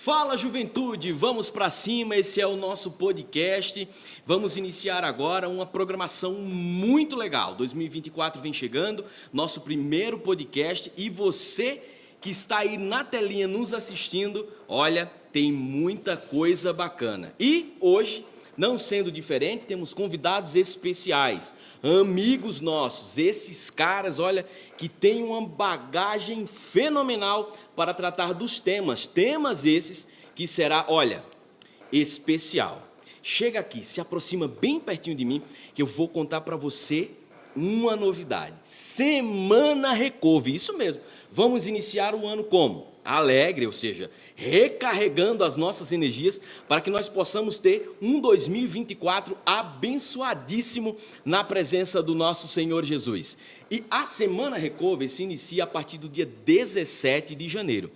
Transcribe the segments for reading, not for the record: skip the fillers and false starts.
Fala, juventude, vamos para cima, esse é o nosso podcast. Vamos iniciar agora uma programação muito legal. 2024 vem chegando, nosso primeiro podcast, e você que está aí na telinha nos assistindo, olha, tem muita coisa bacana. E hoje, não sendo diferente, temos convidados especiais, amigos nossos, esses caras, olha, que têm uma bagagem fenomenal para tratar dos temas esses que será, olha, especial. Chega aqui, se aproxima bem pertinho de mim, que eu vou contar para você uma novidade. Semana Recover, isso mesmo. Vamos iniciar o ano como? Alegre, ou seja, recarregando as nossas energias para que nós possamos ter um 2024 abençoadíssimo na presença do nosso Senhor Jesus. E a Semana Recover se inicia a partir do dia 17 de janeiro.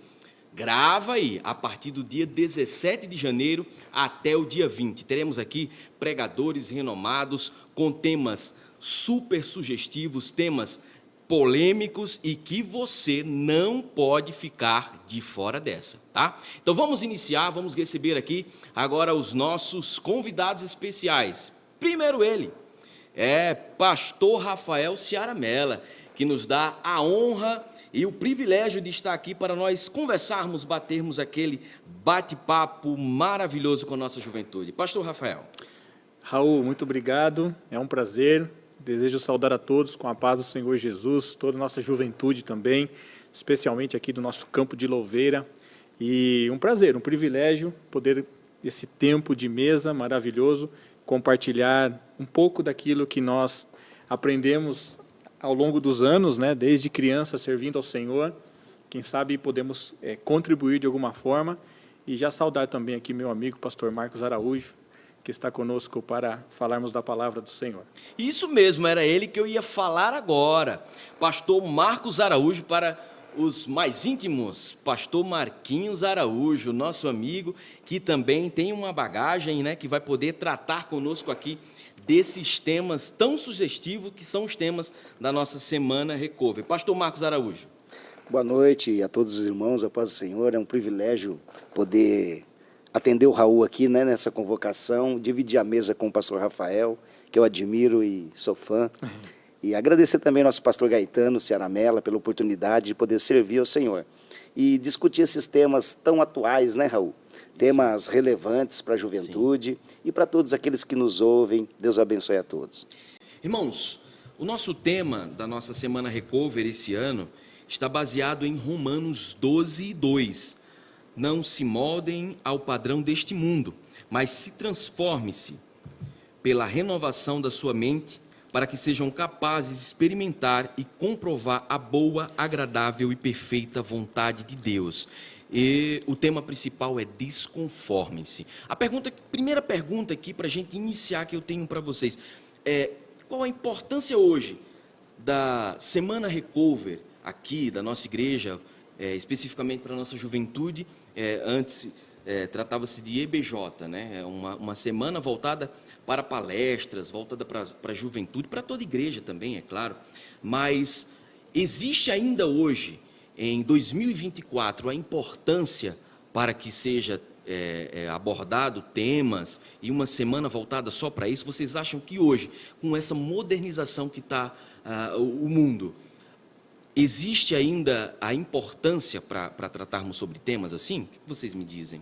Grava aí, a partir do dia 17 de janeiro até o dia 20. Teremos aqui pregadores renomados com temas super sugestivos, temas polêmicos e que você não pode ficar de fora dessa, tá? Então vamos iniciar, vamos receber aqui agora os nossos convidados especiais. Primeiro ele, Pastor Rafael Ciaramella, que nos dá a honra e o privilégio de estar aqui para nós conversarmos, batermos aquele bate-papo maravilhoso com a nossa juventude. Pastor Rafael. Raul, muito obrigado, é um prazer. Desejo saudar a todos com a paz do Senhor Jesus, toda a nossa juventude também, especialmente aqui do nosso campo de Louveira. E um prazer, um privilégio poder, esse tempo de mesa maravilhoso, compartilhar um pouco daquilo que nós aprendemos ao longo dos anos, né, desde criança servindo ao Senhor. Quem sabe podemos contribuir de alguma forma. E já saudar também aqui meu amigo, pastor Marcos Araújo, que está conosco para falarmos da palavra do Senhor. Isso mesmo, era ele que eu ia falar agora. Pastor Marcos Araújo, para os mais íntimos, pastor Marquinhos Araújo, nosso amigo, que também tem uma bagagem, né, que vai poder tratar conosco aqui desses temas tão sugestivos que são os temas da nossa Semana Recover. Pastor Marcos Araújo. Boa noite a todos os irmãos, a paz do Senhor. É um privilégio poder atender o Raul aqui, né, nessa convocação, dividir a mesa com o pastor Rafael, que eu admiro e sou fã. E agradecer também ao nosso pastor Gaetano Ciaramella pela oportunidade de poder servir ao Senhor. E discutir esses temas tão atuais, né, Raul? Temas relevantes para a juventude. Sim. E para todos aqueles que nos ouvem. Deus abençoe a todos. Irmãos, o nosso tema da nossa Semana Recover esse ano está baseado em Romanos 12:2. Não se moldem ao padrão deste mundo, mas se transforme-se pela renovação da sua mente, para que sejam capazes de experimentar e comprovar a boa, agradável e perfeita vontade de Deus. E o tema principal é desconformem-se. Primeira pergunta aqui para a gente iniciar que eu tenho para vocês é: qual a importância hoje da Semana Recover aqui da nossa igreja, especificamente para a nossa juventude? Antes tratava-se de EBJ, né? Uma semana voltada para palestras, voltada para a juventude, para toda igreja também, é claro. Mas existe ainda hoje, em 2024, a importância para que seja abordado temas e uma semana voltada só para isso? Vocês acham que hoje, com essa modernização que está o mundo, existe ainda a importância para tratarmos sobre temas assim? O que vocês me dizem?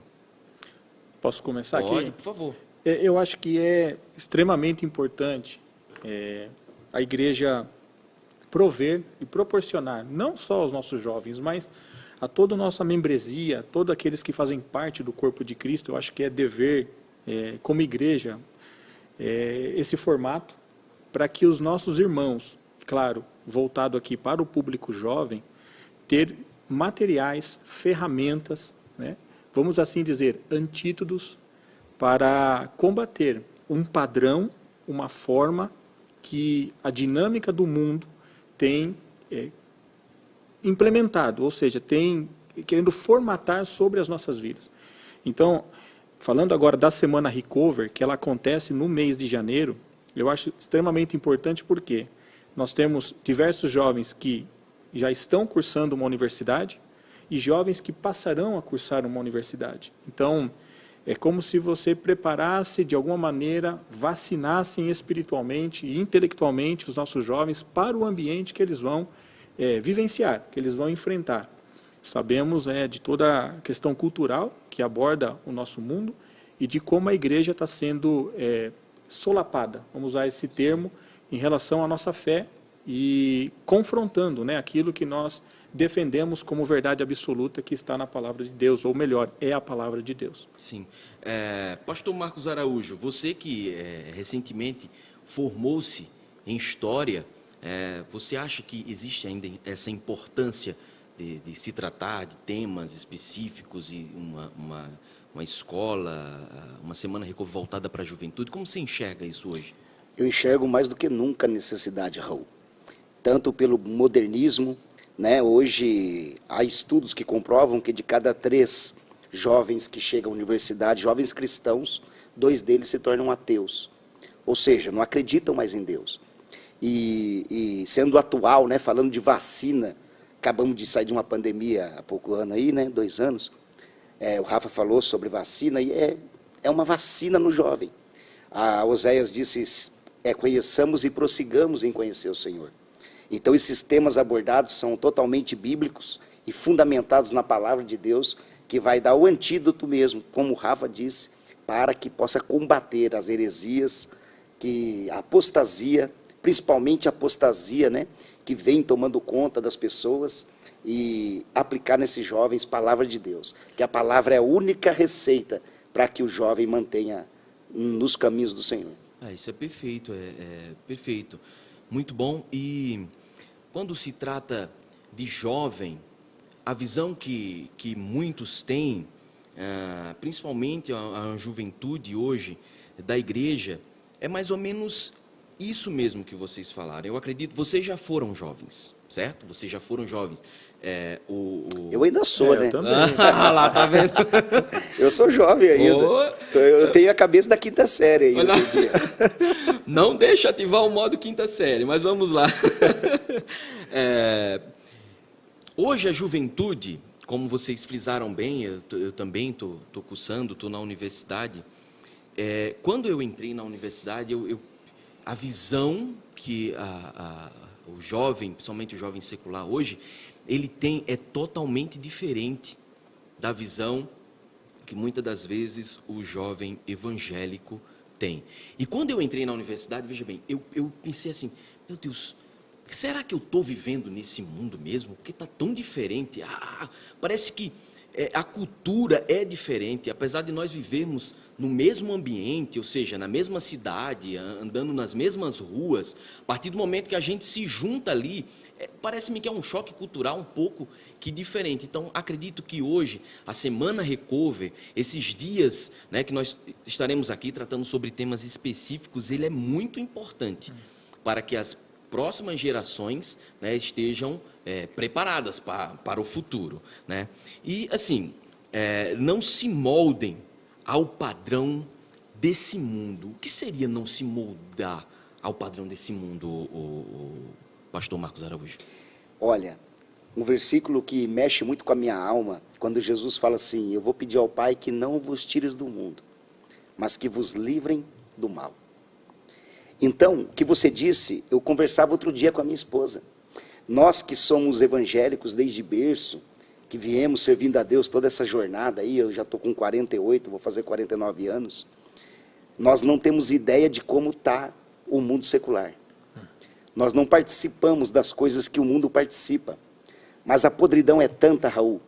Posso começar aqui? Pode, por favor. Eu acho que é extremamente importante a igreja prover e proporcionar, não só aos nossos jovens, mas a toda a nossa membresia, todos aqueles que fazem parte do corpo de Cristo. Eu acho que é dever, como igreja, esse formato para que os nossos irmãos, claro, voltado aqui para o público jovem, ter materiais, ferramentas, né, vamos assim dizer, antídotos para combater um padrão, uma forma que a dinâmica do mundo tem implementado, ou seja, tem querendo formatar sobre as nossas vidas. Então, falando agora da Semana Recover, que ela acontece no mês de janeiro, eu acho extremamente importante porque nós temos diversos jovens que já estão cursando uma universidade e jovens que passarão a cursar uma universidade. Então, é como se você preparasse, de alguma maneira, vacinassem espiritualmente e intelectualmente os nossos jovens para o ambiente que eles vão vivenciar, que eles vão enfrentar. Sabemos de toda a questão cultural que aborda o nosso mundo e de como a igreja está sendo solapada, vamos usar esse termo, em relação à nossa fé e confrontando aquilo que nós defendemos como verdade absoluta que está na palavra de Deus, ou melhor, é a palavra de Deus. Sim. Pastor Marcos Araújo, você que recentemente formou-se em História, você acha que existe ainda essa importância de se tratar de temas específicos e uma escola, uma semana Recovery voltada para a juventude? Como você enxerga isso hoje? Eu enxergo mais do que nunca a necessidade, Raul. Tanto pelo modernismo, hoje há estudos que comprovam que de cada 3 jovens que chegam à universidade, jovens cristãos, 2 deles se tornam ateus. Ou seja, não acreditam mais em Deus. E sendo atual, falando de vacina, acabamos de sair de uma pandemia há pouco ano aí, 2 anos, o Rafa falou sobre vacina e é uma vacina no jovem. A Oséias disse, conheçamos e prossigamos em conhecer o Senhor. Então esses temas abordados são totalmente bíblicos e fundamentados na palavra de Deus, que vai dar o antídoto mesmo, como o Rafa disse, para que possa combater as heresias, a apostasia, principalmente a apostasia, que vem tomando conta das pessoas, e aplicar nesses jovens a palavra de Deus, que a palavra é a única receita para que o jovem mantenha nos caminhos do Senhor. Isso é perfeito, perfeito. Muito bom. E quando se trata de jovem, a visão que muitos têm, principalmente a juventude hoje da igreja, é mais ou menos isso mesmo que vocês falaram. Eu acredito, vocês já foram jovens, certo? Vocês já foram jovens. Eu ainda sou, Eu também. Lá, tá vendo? Eu sou jovem ainda. Eu tenho a cabeça da 5ª série ainda. Não deixa ativar o modo 5ª série, mas vamos lá. Hoje a juventude, como vocês frisaram bem, eu também estou cursando, estou na universidade. Quando eu entrei na universidade, a visão que o jovem, principalmente o jovem secular hoje, ele tem é totalmente diferente da visão que muitas das vezes o jovem evangélico tem. E quando eu entrei na universidade, veja bem, eu pensei assim, meu Deus, será que eu estou vivendo nesse mundo mesmo? Porque está tão diferente. Parece que a cultura é diferente, apesar de nós vivermos no mesmo ambiente, ou seja, na mesma cidade, andando nas mesmas ruas, a partir do momento que a gente se junta ali, parece-me que é um choque cultural um pouco que diferente. Então, acredito que hoje, a Semana Recover, esses dias que nós estaremos aqui tratando sobre temas específicos, ele é muito importante para que as próximas gerações estejam preparadas para o futuro. E, assim, não se moldem ao padrão desse mundo. O que seria não se moldar ao padrão desse mundo, o pastor Marcos Araújo? Olha, um versículo que mexe muito com a minha alma, quando Jesus fala assim, eu vou pedir ao Pai que não vos tires do mundo, mas que vos livrem do mal. Então, o que você disse, eu conversava outro dia com a minha esposa. Nós que somos evangélicos desde berço, que viemos servindo a Deus toda essa jornada aí, eu já estou com 48, vou fazer 49 anos, nós não temos ideia de como está o mundo secular. Nós não participamos das coisas que o mundo participa. Mas a podridão é tanta, Raul,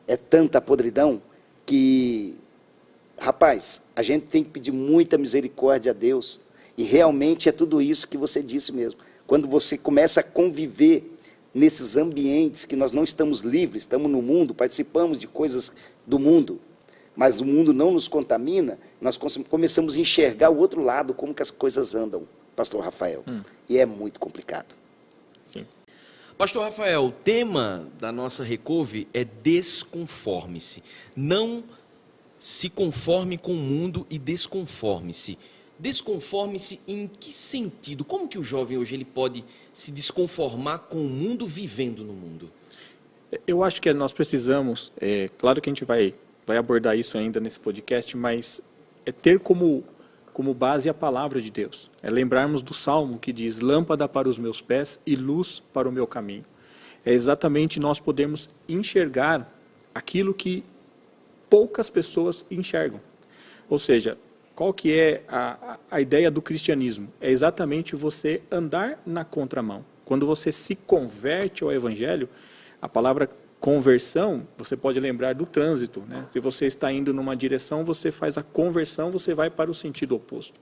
é tanta podridão que, rapaz, a gente tem que pedir muita misericórdia a Deus. E realmente é tudo isso que você disse mesmo. Quando você começa a conviver nesses ambientes que nós não estamos livres, estamos no mundo, participamos de coisas do mundo, mas o mundo não nos contamina, nós começamos a enxergar o outro lado, como que as coisas andam, pastor Rafael. E é muito complicado. Sim. Pastor Rafael, o tema da nossa Recover é desconforme-se. Não se conforme com o mundo e desconforme-se. Desconforme-se em que sentido? Como que o jovem hoje ele pode se desconformar com o mundo vivendo no mundo? Eu acho que nós precisamos, claro que a gente vai abordar isso ainda nesse podcast, mas é ter como base a palavra de Deus. É lembrarmos do Salmo que diz, lâmpada para os meus pés e luz para o meu caminho. É exatamente nós podemos enxergar aquilo que poucas pessoas enxergam. Ou seja, qual que é a ideia do cristianismo? É exatamente você andar na contramão. Quando você se converte ao Evangelho, a palavra conversão, você pode lembrar do trânsito, né? Se você está indo numa direção, você faz a conversão, você vai para o sentido oposto.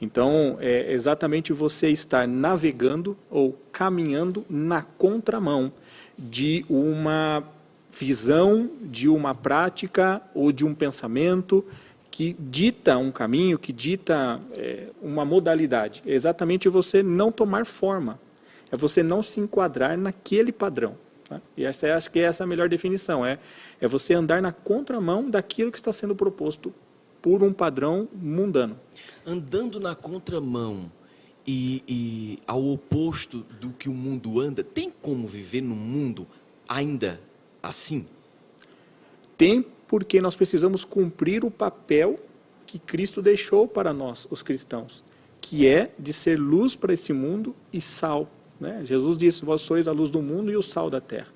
Então, é exatamente você estar navegando ou caminhando na contramão de uma visão, de uma prática ou de um pensamento que dita um caminho, que dita uma modalidade. É exatamente você não tomar forma, é você não se enquadrar naquele padrão. Tá? E acho que essa é a melhor definição, é você andar na contramão daquilo que está sendo proposto por um padrão mundano. Andando na contramão e ao oposto do que o mundo anda, tem como viver no mundo ainda assim? Tem, porque nós precisamos cumprir o papel que Cristo deixou para nós, os cristãos, que é de ser luz para esse mundo e sal. Né? Jesus disse, vós sois a luz do mundo e o sal da terra.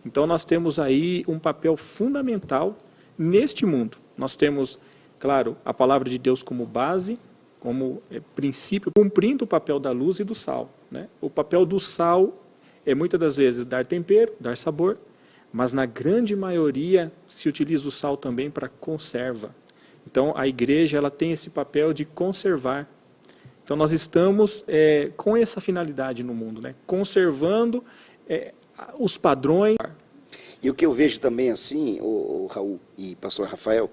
Então nós temos aí um papel fundamental neste mundo. Nós temos, claro, a palavra de Deus como base, como princípio, cumprindo o papel da luz e do sal. Né? O papel do sal é muitas das vezes dar tempero, dar sabor, mas na grande maioria se utiliza o sal também para conserva. Então a igreja ela tem esse papel de conservar. Então nós estamos com essa finalidade no mundo, né? Conservando os padrões. E o que eu vejo também assim, o Raul e pastor Rafael,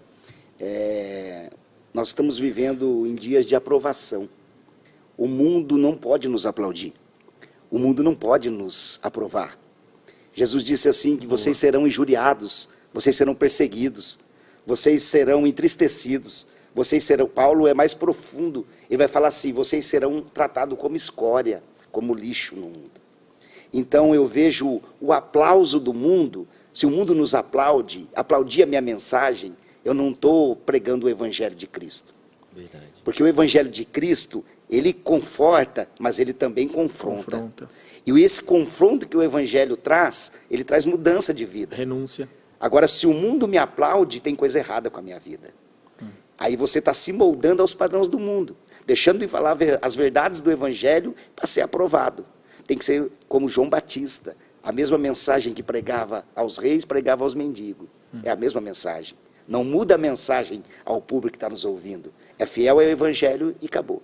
nós estamos vivendo em dias de aprovação. O mundo não pode nos aplaudir. O mundo não pode nos aprovar. Jesus disse assim, que vocês serão injuriados, vocês serão perseguidos, vocês serão entristecidos, vocês serão... Paulo é mais profundo, ele vai falar assim, vocês serão tratados como escória, como lixo no mundo. Então eu vejo o aplauso do mundo, se o mundo nos aplaude, aplaudir a minha mensagem, eu não estou pregando o Evangelho de Cristo. Verdade. Porque o Evangelho de Cristo, ele conforta, mas ele também confronta. E esse confronto que o Evangelho traz, ele traz mudança de vida. Renúncia. Agora, se o mundo me aplaude, tem coisa errada com a minha vida. Aí você está se moldando aos padrões do mundo, deixando de falar as verdades do Evangelho para ser aprovado. Tem que ser como João Batista, a mesma mensagem que pregava aos reis, pregava aos mendigos. É a mesma mensagem. Não muda a mensagem ao público que está nos ouvindo. É fiel ao Evangelho e acabou.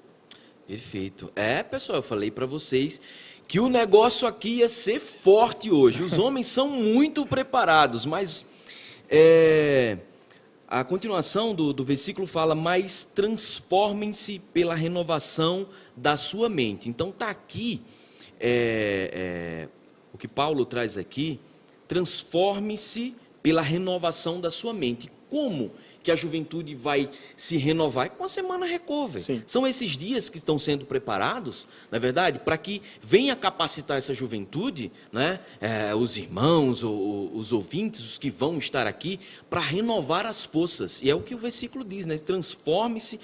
Perfeito. Pessoal, eu falei para vocês que o negócio aqui ia ser forte hoje. Os homens são muito preparados, mas a continuação do versículo fala, mas transformem-se pela renovação da sua mente. Então está aqui, o que Paulo traz aqui, transforme-se pela renovação da sua mente. Como que a juventude vai se renovar? Com a Semana Recover. Sim. São esses dias que estão sendo preparados, na verdade, para que venha capacitar essa juventude, né? Os irmãos, os ouvintes, os que vão estar aqui, para renovar as forças. E é o que o versículo diz, né? Transforme-se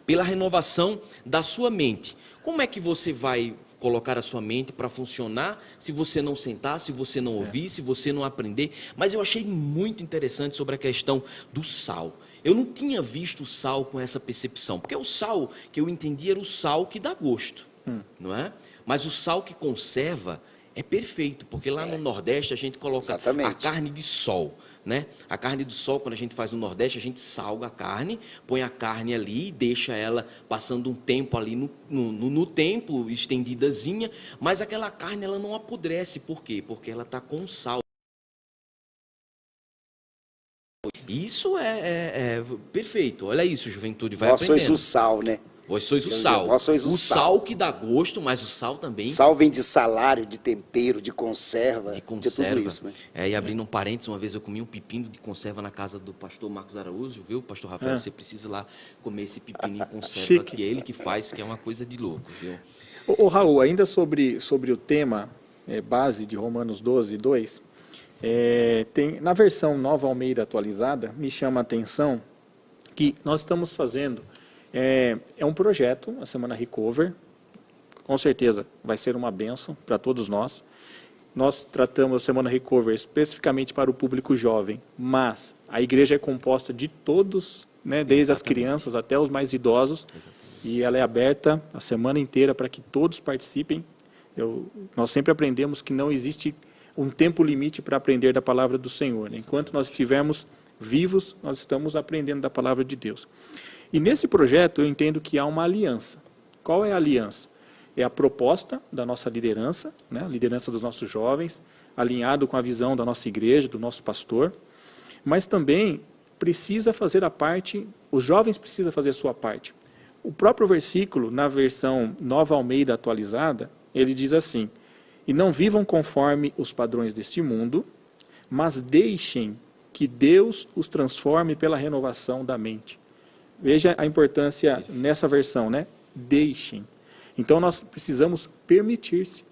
pela renovação da sua mente. Como é que você vai colocar a sua mente para funcionar se você não sentar, se você não ouvir, se você não aprender? Mas eu achei muito interessante sobre a questão do sal. Eu não tinha visto o sal com essa percepção, porque o sal que eu entendi era o sal que dá gosto, não é? Mas o sal que conserva é perfeito, porque lá no Nordeste a gente coloca a carne de sol, né? A carne do sol, quando a gente faz no Nordeste, a gente salga a carne, põe a carne ali e deixa ela passando um tempo ali no tempo, estendidazinha, mas aquela carne ela não apodrece. Por quê? Porque ela está com sal. Isso é perfeito. Olha isso, juventude, vai aprendendo. Vós sois o sal, né? Vós sois o sal. Vós sois o sal que dá gosto, mas o sal também... Sal vem de salário, de tempero, de conserva, de tudo isso, né? E abrindo um parênteses, uma vez eu comi um pepino de conserva na casa do pastor Marcos Araújo, viu? Pastor Rafael, você precisa lá comer esse pepino em conserva, que é ele que faz, que é uma coisa de louco, viu? Ô Raul, ainda sobre o tema base de Romanos 12, 2, Na versão Nova Almeida atualizada, me chama a atenção que nós estamos fazendo, é um projeto, a Semana Recover, com certeza vai ser uma bênção para todos nós. Nós tratamos a Semana Recover especificamente para o público jovem, mas a igreja é composta de todos, né, desde as crianças até os mais idosos, e ela é aberta a semana inteira para que todos participem. Nós sempre aprendemos que não existe um tempo limite para aprender da palavra do Senhor, né? Enquanto nós estivermos vivos, nós estamos aprendendo da palavra de Deus. E nesse projeto eu entendo que há uma aliança. Qual é a aliança? É a proposta da nossa liderança, né? A liderança dos nossos jovens, alinhado com a visão da nossa igreja, do nosso pastor, mas também precisa fazer a parte, os jovens precisam fazer a sua parte. O próprio versículo, na versão Nova Almeida atualizada, ele diz assim: e não vivam conforme os padrões deste mundo, mas deixem que Deus os transforme pela renovação da mente. Veja a importância nessa versão, né? Deixem. Então nós precisamos permitir-se.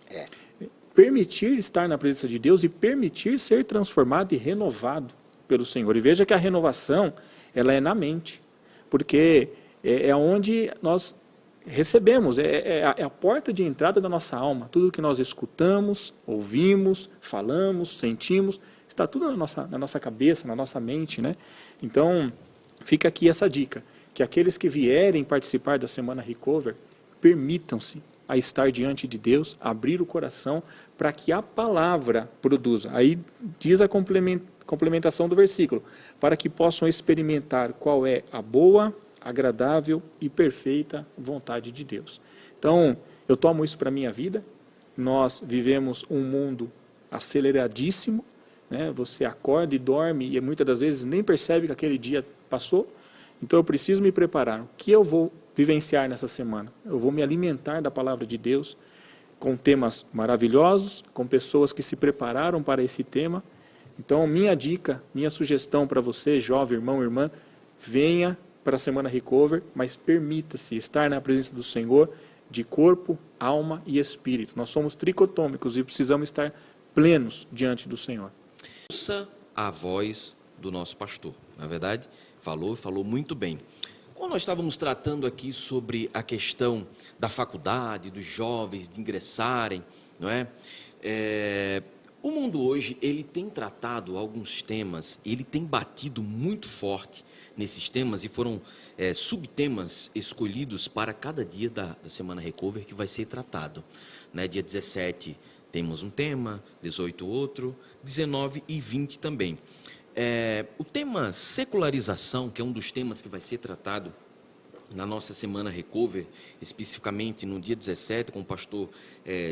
Permitir estar na presença de Deus e permitir ser transformado e renovado pelo Senhor. E veja que a renovação, ela é na mente, porque é onde nós recebemos, é a porta de entrada da nossa alma. Tudo que nós escutamos, ouvimos, falamos, sentimos, está tudo na nossa cabeça, na nossa mente, né? Então, fica aqui essa dica, que aqueles que vierem participar da Semana Recover, permitam-se a estar diante de Deus, abrir o coração para que a palavra produza. Aí diz a complementação do versículo, para que possam experimentar qual é a boa, agradável e perfeita vontade de Deus. Então, eu tomo isso para a minha vida. Nós vivemos um mundo aceleradíssimo, né? Você acorda e dorme e muitas das vezes nem percebe que aquele dia passou. Então eu preciso me preparar. O que eu vou vivenciar nessa semana? Eu vou me alimentar da palavra de Deus com temas maravilhosos, com pessoas que se prepararam para esse tema. Então minha dica, minha sugestão para você, jovem, irmão, irmã, venha para a Semana Recover, mas permita-se estar na presença do Senhor de corpo, alma e espírito. Nós somos tricotômicos e precisamos estar plenos diante do Senhor. Ouça a voz do nosso pastor, na verdade, falou muito bem. Quando nós estávamos tratando aqui sobre a questão da faculdade, dos jovens de ingressarem, não é? O mundo hoje, ele tem tratado alguns temas, ele tem batido muito forte nesses temas e foram subtemas escolhidos para cada dia da Semana Recover que vai ser tratado, né? Dia 17 temos um tema, 18 outro, 19 e 20 também. O tema secularização, que é um dos temas que vai ser tratado na nossa Semana Recover, especificamente no dia 17, com o pastor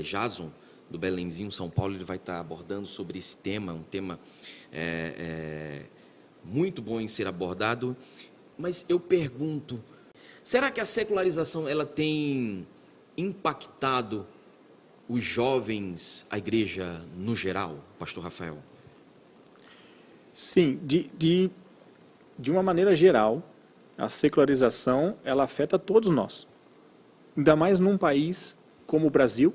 Jason, do Belenzinho, São Paulo, ele vai estar abordando sobre esse tema, um tema muito bom em ser abordado. Mas eu pergunto, será que a secularização ela tem impactado os jovens, a igreja no geral, pastor Rafael? Sim, de uma maneira geral, a secularização ela afeta todos nós. Ainda mais num país como o Brasil,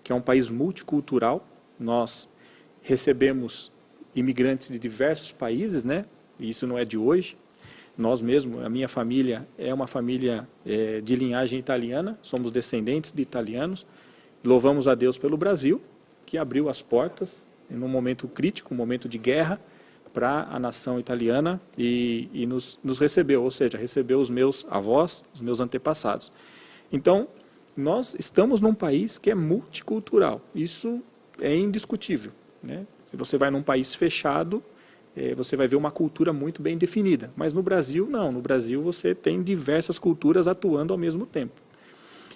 que é um país multicultural. Nós recebemos imigrantes de diversos países, né? E isso não é de hoje. Nós mesmos, a minha família é uma família de linhagem italiana, somos descendentes de italianos. Louvamos a Deus pelo Brasil, que abriu as portas em um momento crítico, um momento de guerra, para a nação italiana e nos recebeu, ou seja, recebeu os meus avós, os meus antepassados. Então, nós estamos num país que é multicultural, isso é indiscutível, né? Se você vai num país fechado, você vai ver uma cultura muito bem definida, mas no Brasil não, no Brasil você tem diversas culturas atuando ao mesmo tempo.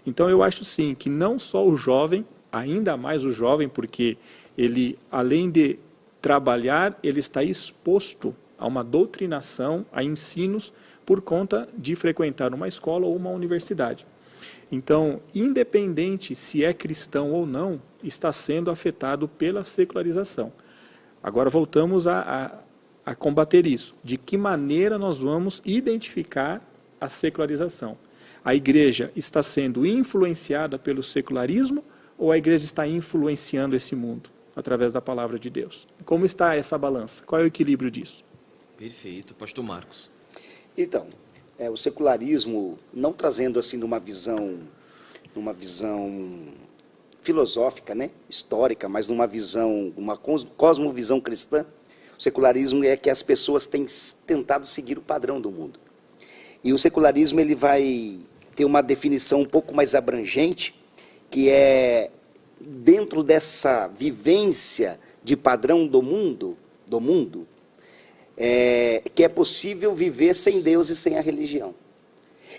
Então eu acho sim que não só o jovem, ainda mais o jovem, porque ele, além de trabalhar, ele está exposto a uma doutrinação, a ensinos, por conta de frequentar uma escola ou uma universidade. Então, independente se é cristão ou não, está sendo afetado pela secularização. Agora voltamos a combater isso. De que maneira nós vamos identificar a secularização? A igreja está sendo influenciada pelo secularismo ou a igreja está influenciando esse mundo? através da palavra de Deus. Como está essa balança? Qual é o equilíbrio disso? Perfeito. Pastor Marcos. Então, o secularismo, não trazendo assim numa visão filosófica, né, histórica, mas numa visão, uma cosmovisão cristã, o secularismo é que as pessoas têm tentado seguir o padrão do mundo. E o secularismo ele vai ter uma definição um pouco mais abrangente, que é dentro dessa vivência de padrão do mundo, que é possível viver sem Deus e sem a religião.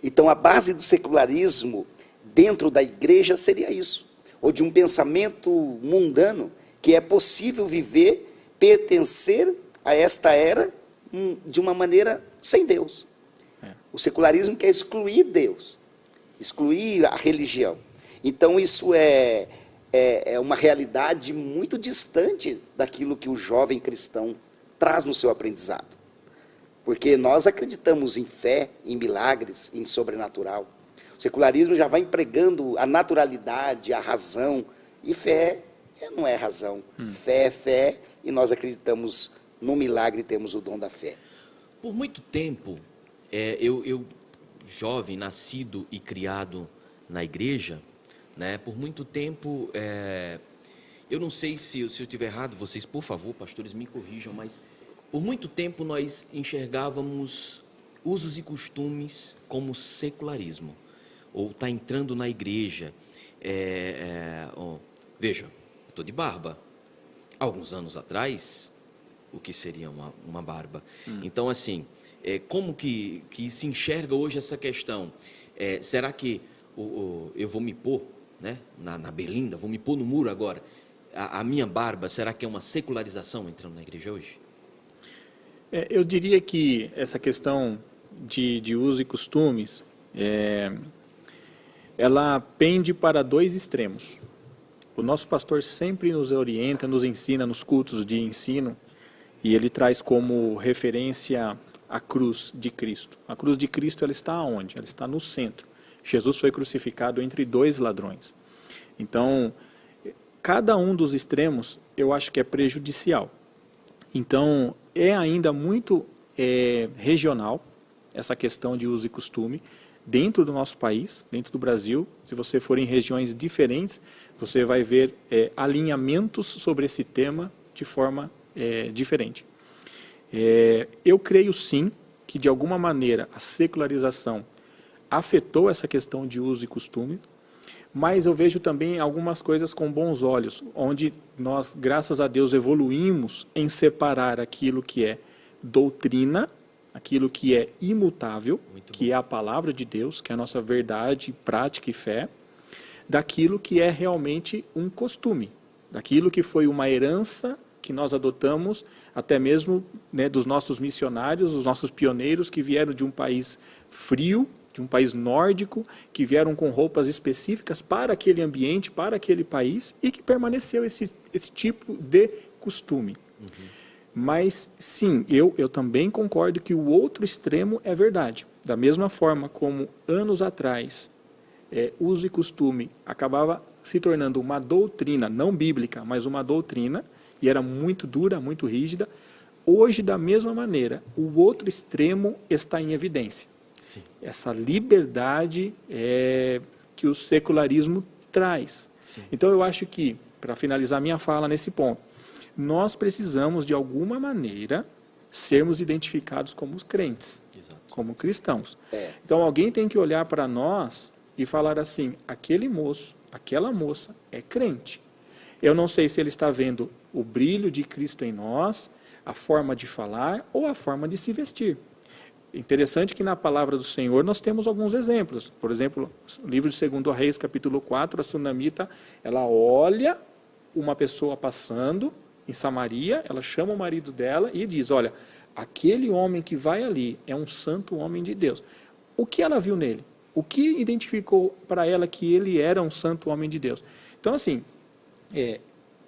Então, a base do secularismo dentro da igreja seria isso, ou de um pensamento mundano, que é possível viver, pertencer a esta era de uma maneira sem Deus. O secularismo quer excluir Deus, excluir a religião. Então, isso é uma realidade muito distante daquilo que o jovem cristão traz no seu aprendizado. Porque nós acreditamos em fé, em milagres, em sobrenatural. O secularismo já vai empregando a naturalidade, a razão. E fé não é razão. Fé é fé, e nós acreditamos no milagre e temos o dom da fé. Por muito tempo, eu jovem, nascido e criado na igreja, né, por muito tempo, eu não sei se eu estiver errado, vocês, por favor, pastores, me corrijam, mas por muito tempo nós enxergávamos usos e costumes como secularismo, ou está entrando na igreja. Veja, estou de barba. Alguns anos atrás, o que seria uma barba? Então, assim, como que se enxerga hoje essa questão? Será que eu vou me pôr, né, na berlinda, vou me pôr no muro agora? A minha barba, será que é uma secularização entrando na igreja hoje? Eu diria que essa questão de uso e costumes, ela pende para dois extremos. O nosso pastor sempre nos orienta, nos ensina nos cultos de ensino, e ele traz como referência a cruz de Cristo. A cruz de Cristo, ela está onde? Ela está no centro. Jesus foi crucificado entre dois ladrões. Então, cada um dos extremos, eu acho que é prejudicial. Então, é ainda muito regional essa questão de uso e costume dentro do nosso país, dentro do Brasil. Se você for em regiões diferentes, você vai ver alinhamentos sobre esse tema de forma diferente. Eu creio sim que de alguma maneira a secularização afetou essa questão de uso e costume, mas eu vejo também algumas coisas com bons olhos, onde nós, graças a Deus, evoluímos em separar aquilo que é doutrina, aquilo que é imutável, que é a palavra de Deus, que é a nossa verdade, prática e fé, daquilo que é realmente um costume, daquilo que foi uma herança que nós adotamos, até mesmo, né, dos nossos missionários, dos nossos pioneiros que vieram de um país frio, de um país nórdico, que vieram com roupas específicas para aquele ambiente, para aquele país, e que permaneceu esse tipo de costume. Mas, sim, eu também concordo que o outro extremo é verdade. Da mesma forma como, anos atrás, uso e costume acabava se tornando uma doutrina, não bíblica, mas uma doutrina, e era muito dura, muito rígida, hoje, da mesma maneira, o outro extremo está em evidência. Sim. Essa liberdade que o secularismo traz. Sim. Então, eu acho que, para finalizar minha fala nesse ponto, nós precisamos, de alguma maneira, sermos identificados como crentes, exato, como cristãos. Então, alguém tem que olhar para nós e falar assim, aquele moço, aquela moça é crente. Eu não sei se ele está vendo o brilho de Cristo em nós, a forma de falar ou a forma de se vestir. Interessante que na palavra do Senhor nós temos alguns exemplos. Por exemplo, o livro de 2 Reis, capítulo 4, a sunamita, ela olha uma pessoa passando em Samaria, ela chama o marido dela e diz, olha, aquele homem que vai ali é um santo homem de Deus. O que ela viu nele? O que identificou para ela que ele era um santo homem de Deus? Então, assim,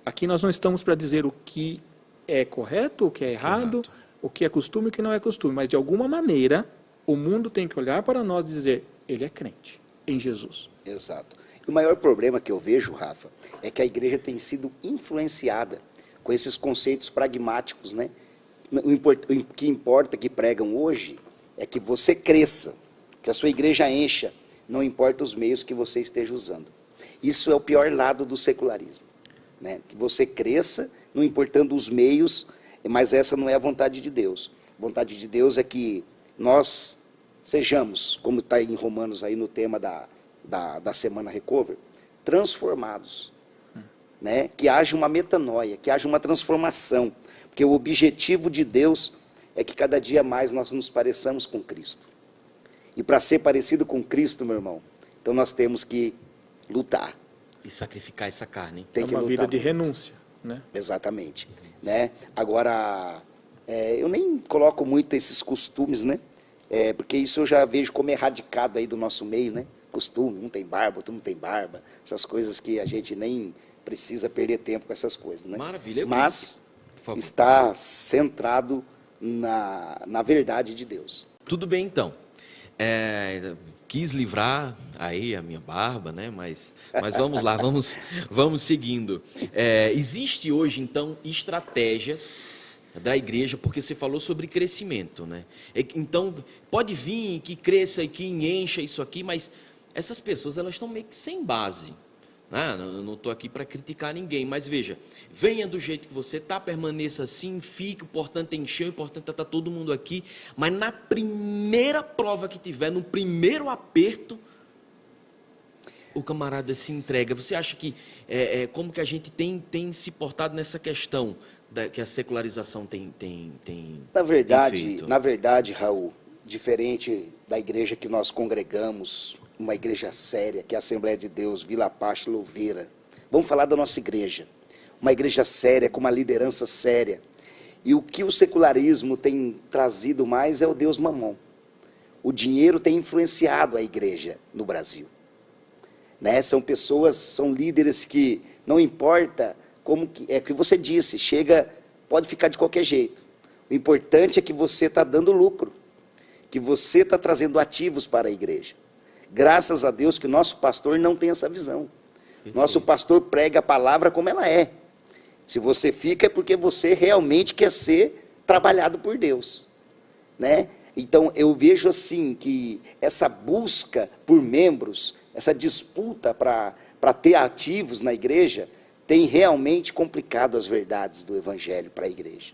aqui nós não estamos para dizer o que é correto, o que é errado, o que é costume e o que não é costume, mas de alguma maneira o mundo tem que olhar para nós e dizer, ele é crente em Jesus. Exato. O maior problema que eu vejo, Rafa, é que a igreja tem sido influenciada com esses conceitos pragmáticos, né? O que importa que pregam hoje é que você cresça, que a sua igreja encha, não importa os meios que você esteja usando. Isso é o pior lado do secularismo, né? Que você cresça, não importando os meios, mas essa não é a vontade de Deus. A vontade de Deus é que nós sejamos, como está em Romanos aí no tema da Semana Recover, transformados, né? Que haja uma metanoia, que haja uma transformação, porque o objetivo de Deus é que cada dia mais nós nos pareçamos com Cristo. E para ser parecido com Cristo, meu irmão, então nós temos que lutar. E sacrificar essa carne. Tem É que uma lutar vida de muito. renúncia, né? Exatamente, né? Agora, eu nem coloco muito esses costumes, né? Porque isso eu já vejo como erradicado aí do nosso meio, né? Costume, um tem barba, outro não tem barba, essas coisas que a gente nem precisa perder tempo com essas coisas, né? Maravilha. Mas Por favor. está centrado na verdade de Deus. Tudo bem, então. Quis livrar aí a minha barba, né? Mas vamos lá, vamos seguindo. Existe hoje, então, estratégias da igreja, porque você falou sobre crescimento, né? Então, pode vir que cresça e que encha isso aqui, mas essas pessoas, elas estão meio que sem base. Eu não estou aqui para criticar ninguém, mas veja, venha do jeito que você está, permaneça assim, fique, o importante é encher, o importante é estar todo mundo aqui, mas na primeira prova que tiver, no primeiro aperto, o camarada se entrega. Você acha que, como que a gente tem se portado nessa questão que a secularização tem feito? Na verdade, Raul, diferente da igreja que nós congregamos, uma igreja séria, que é a Assembleia de Deus, Vila Pache, Louveira. Vamos falar da nossa igreja. Uma igreja séria, com uma liderança séria. E o que o secularismo tem trazido mais é o Deus Mamon. O dinheiro tem influenciado a igreja no Brasil. Né? São pessoas, são líderes que não importa como que é que você disse, pode ficar de qualquer jeito. O importante é que você está dando lucro, que você está trazendo ativos para a igreja. Graças a Deus que o nosso pastor não tem essa visão. Nosso pastor prega a palavra como ela é. Se você fica é porque você realmente quer ser trabalhado por Deus, né? Então eu vejo assim que essa busca por membros, essa disputa para ter ativos na igreja, tem realmente complicado as verdades do evangelho para a igreja.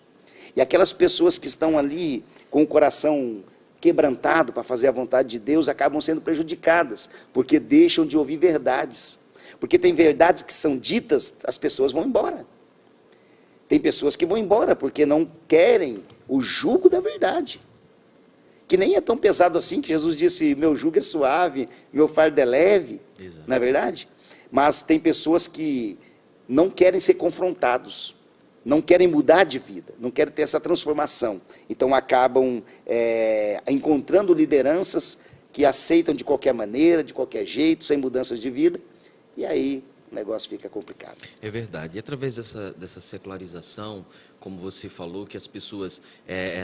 E aquelas pessoas que estão ali com o coração quebrantado para fazer a vontade de Deus, acabam sendo prejudicadas, porque deixam de ouvir verdades. Porque tem verdades que são ditas, as pessoas vão embora. Tem pessoas que vão embora porque não querem o jugo da verdade. Que nem é tão pesado assim, que Jesus disse, meu jugo é suave, meu fardo é leve. Exato. Não é verdade? Mas tem pessoas que não querem ser confrontados, não querem mudar de vida, não querem ter essa transformação. Então acabam encontrando lideranças que aceitam de qualquer maneira, de qualquer jeito, sem mudanças de vida, e aí o negócio fica complicado. É verdade. E através dessa secularização, como você falou, que as pessoas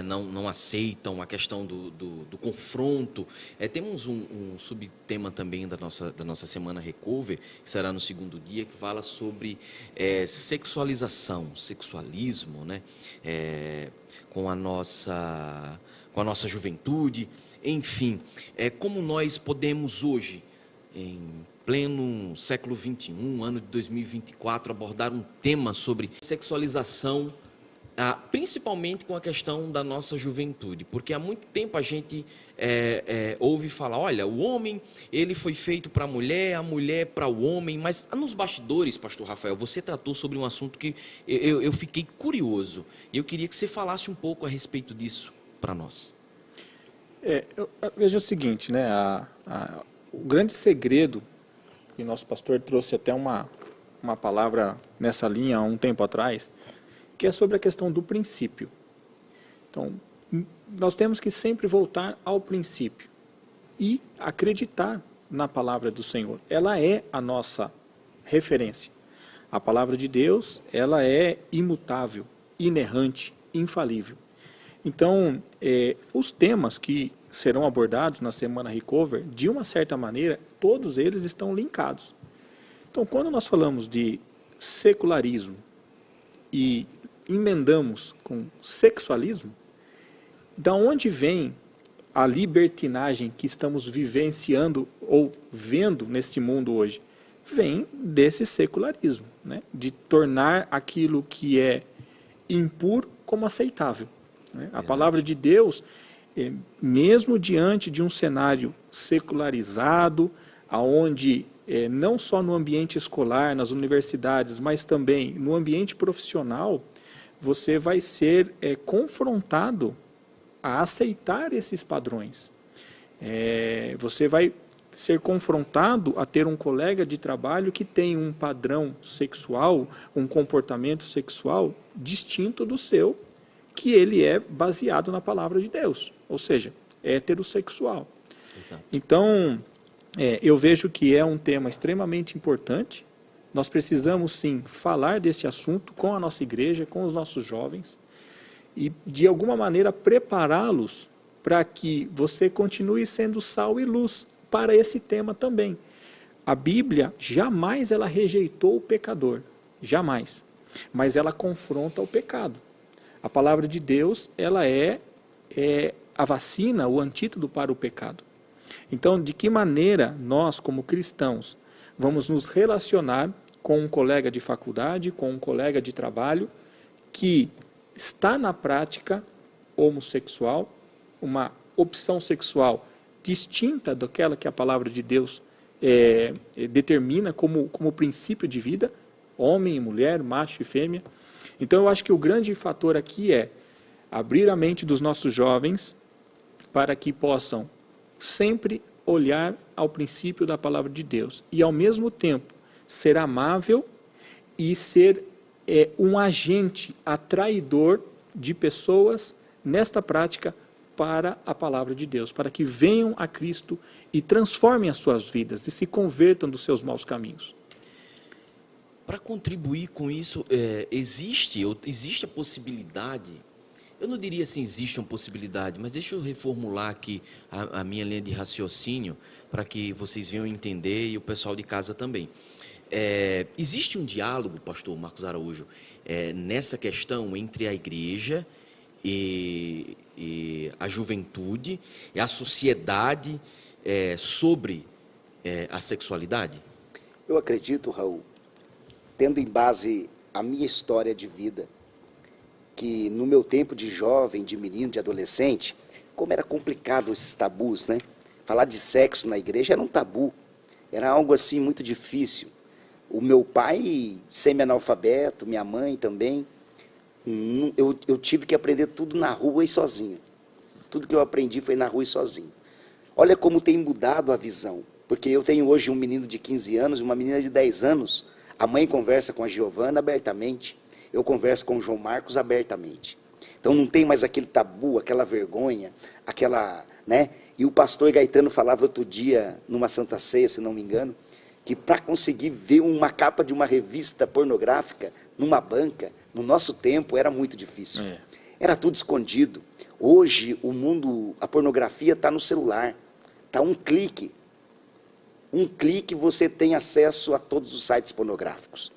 não aceitam a questão do confronto, temos um subtema também da nossa Semana Recover, que será no segundo dia, que fala sobre sexualização, sexualismo, né? Com a nossa juventude, enfim, como nós podemos hoje, em pleno século XXI, ano de 2024, abordar um tema sobre sexualização, principalmente com a questão da nossa juventude, porque há muito tempo a gente ouve falar, olha, o homem ele foi feito para a mulher para o homem, mas nos bastidores, pastor Rafael, você tratou sobre um assunto que eu fiquei curioso, e eu queria que você falasse um pouco a respeito disso para nós. Veja o seguinte, né, o grande segredo, e nosso pastor trouxe até uma palavra nessa linha há um tempo atrás, que é sobre a questão do princípio. Então, nós temos que sempre voltar ao princípio e acreditar na palavra do Senhor. Ela é a nossa referência. A palavra de Deus, ela é imutável, inerrante, infalível. Então, os temas que serão abordados na Semana Recover, de uma certa maneira, todos eles estão linkados. Então, quando nós falamos de secularismo e emendamos com sexualismo, da onde vem a libertinagem que estamos vivenciando ou vendo nesse mundo hoje? Vem desse secularismo, né? De tornar aquilo que é impuro como aceitável, né? A palavra de Deus, mesmo diante de um cenário secularizado, aonde não só no ambiente escolar, nas universidades, mas também no ambiente profissional, você vai ser confrontado a aceitar esses padrões. Você vai ser confrontado a ter um colega de trabalho que tem um padrão sexual, um comportamento sexual distinto do seu, que ele é baseado na palavra de Deus, ou seja, heterossexual. Exato. Então, eu vejo que é um tema extremamente importante. Nós precisamos, sim, falar desse assunto com a nossa igreja, com os nossos jovens, e, de alguma maneira, prepará-los para que você continue sendo sal e luz para esse tema também. A Bíblia jamais ela rejeitou o pecador, jamais, mas ela confronta o pecado. A palavra de Deus, ela é a vacina, o antídoto para o pecado. Então, de que maneira nós, como cristãos, vamos nos relacionar com um colega de faculdade, com um colega de trabalho, que está na prática homossexual, uma opção sexual distinta daquela que a palavra de Deus determina como princípio de vida, homem e mulher, macho e fêmea. Então, eu acho que o grande fator aqui é abrir a mente dos nossos jovens para que possam sempre olhar ao princípio da palavra de Deus e, ao mesmo tempo, ser amável e ser um agente atraidor de pessoas nesta prática para a palavra de Deus, para que venham a Cristo e transformem as suas vidas e se convertam dos seus maus caminhos. Para contribuir com isso, existe a possibilidade, eu não diria assim, existe uma possibilidade, mas deixa eu reformular aqui a minha linha de raciocínio para que vocês venham entender e o pessoal de casa também. Existe um diálogo, pastor Marcos Araújo, nessa questão entre a igreja e a juventude e a sociedade sobre a sexualidade? Eu acredito, Raul, tendo em base a minha história de vida, que no meu tempo de jovem, de menino, de adolescente, como era complicado esses tabus, né? Falar de sexo na igreja era um tabu, era algo assim muito difícil. O meu pai, semi-analfabeto, minha mãe também, eu tive que aprender tudo na rua e sozinho. Tudo que eu aprendi foi na rua e sozinho. Olha como tem mudado a visão, porque eu tenho hoje um menino de 15 anos e uma menina de 10 anos, a mãe conversa com a Giovana abertamente, eu converso com o João Marcos abertamente. Então não tem mais aquele tabu, aquela vergonha, aquela, né? E o pastor Gaetano falava outro dia, numa Santa Ceia, se não me engano, que para conseguir ver uma capa de uma revista pornográfica numa banca, no nosso tempo, era muito difícil. Era tudo escondido. Hoje, o mundo, a pornografia está no celular, está um clique. Um clique você tem acesso a todos os sites pornográficos.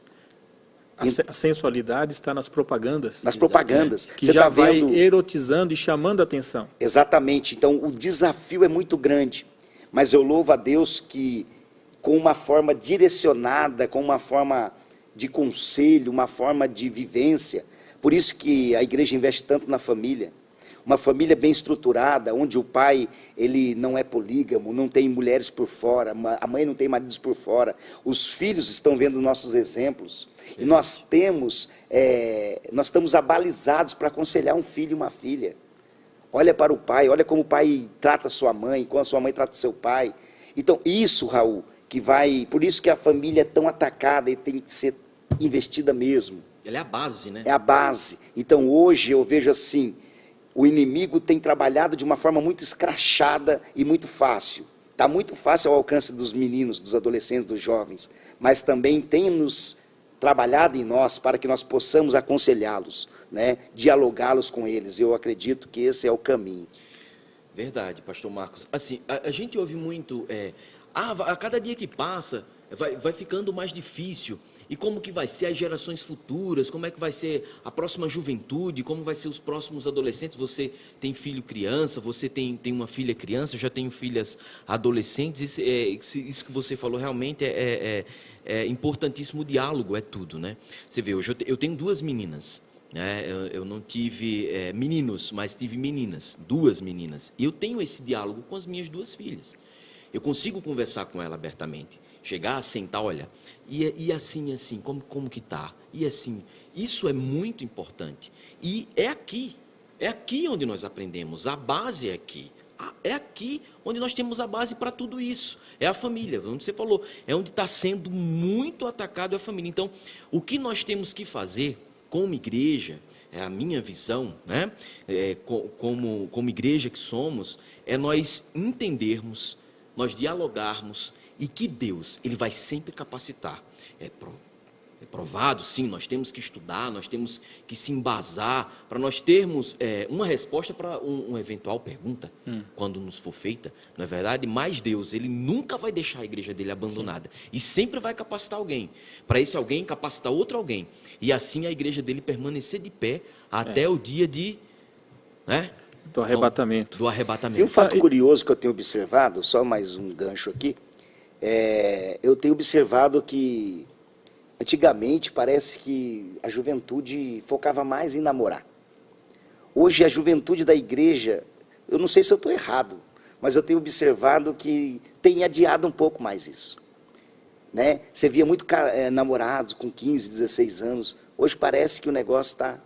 A sensualidade está nas propagandas. Nas propagandas. Que você já tá vai vendo... erotizando e chamando a atenção. Exatamente. Então, o desafio é muito grande. Mas eu louvo a Deus que, com uma forma direcionada, com uma forma de conselho, uma forma de vivência, por isso que a igreja investe tanto na família. Uma família bem estruturada, onde o pai ele não é polígamo, não tem mulheres por fora, a mãe não tem maridos por fora. Os filhos estão vendo nossos exemplos. E nós estamos abalizados para aconselhar um filho e uma filha. Olha para o pai, olha como o pai trata a sua mãe, como a sua mãe trata seu pai. Então, isso, Raul, por isso que a família é tão atacada e tem que ser investida mesmo. Ela é a base, né? É a base. Então, hoje eu vejo assim, o inimigo tem trabalhado de uma forma muito escrachada e muito fácil. Está muito fácil ao alcance dos meninos, dos adolescentes, dos jovens, mas também tem nos trabalhado em nós para que nós possamos aconselhá-los, né? Dialogá-los com eles. Eu acredito que esse é o caminho. Verdade, pastor Marcos. Assim, a gente ouve muito, a cada dia que passa, vai ficando mais difícil. E como que vai ser as gerações futuras, como é que vai ser a próxima juventude, como vai ser os próximos adolescentes. Você tem filho criança, você tem uma filha criança, eu já tenho filhas adolescentes. Isso que você falou realmente é importantíssimo. O diálogo é tudo, né? Você vê, hoje eu tenho 2 meninas, né? Eu não tive meninos, mas tive meninas, 2 meninas. E eu tenho esse diálogo com as minhas 2 filhas. Eu consigo conversar com ela abertamente. Chegar, sentar, olha, e assim, como que tá? E assim, isso é muito importante. E é aqui onde nós aprendemos, a base é aqui. É aqui onde nós temos a base para tudo isso. É a família, onde você falou, é onde está sendo muito atacado a família. Então, o que nós temos que fazer como igreja, é a minha visão, né? Como igreja que somos, é nós entendermos, nós dialogarmos, e que Deus, Ele vai sempre capacitar. É provado, sim, nós temos que estudar, nós temos que se embasar para nós termos uma resposta para uma eventual pergunta, quando nos for feita, não é verdade? Mas Deus, Ele nunca vai deixar a igreja dele abandonada. Sim. E sempre vai capacitar alguém, para esse alguém capacitar outro alguém. E assim a igreja dele permanecer de pé até o dia de... Né? Do arrebatamento. Do arrebatamento. E um fato curioso que eu tenho observado, só mais um gancho aqui, eu tenho observado que antigamente parece que a juventude focava mais em namorar. Hoje a juventude da igreja, eu não sei se eu estou errado, mas eu tenho observado que tem adiado um pouco mais isso. Né? Você via muito namorados com 15, 16 anos, hoje parece que o negócio está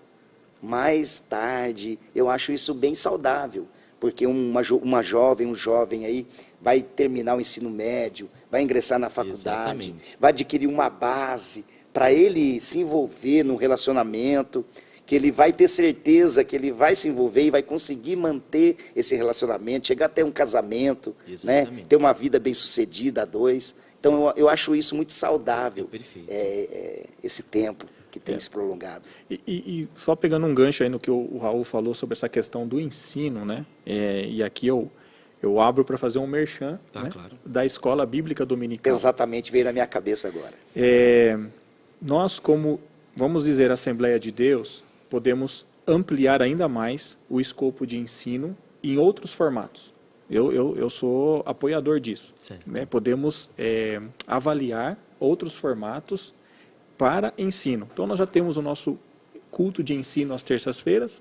mais tarde. Eu acho isso bem saudável, porque uma jovem, um jovem aí vai terminar o ensino médio, vai ingressar na faculdade, exatamente, vai adquirir uma base para ele se envolver num relacionamento, que ele vai ter certeza que ele vai se envolver e vai conseguir manter esse relacionamento, chegar até um casamento, né? Ter uma vida bem-sucedida a 2. Então, eu acho isso muito saudável, esse tempo que tem se prolongado. E só pegando um gancho aí no que o Raul falou sobre essa questão do ensino, né? E aqui eu abro para fazer um merchan, né? Claro, da Escola Bíblica Dominical. Exatamente, veio na minha cabeça agora. Nós, como, vamos dizer, Assembleia de Deus, podemos ampliar ainda mais o escopo de ensino em outros formatos. Eu sou apoiador disso. Né? Podemos avaliar outros formatos para ensino. Então, nós já temos o nosso culto de ensino às terças-feiras,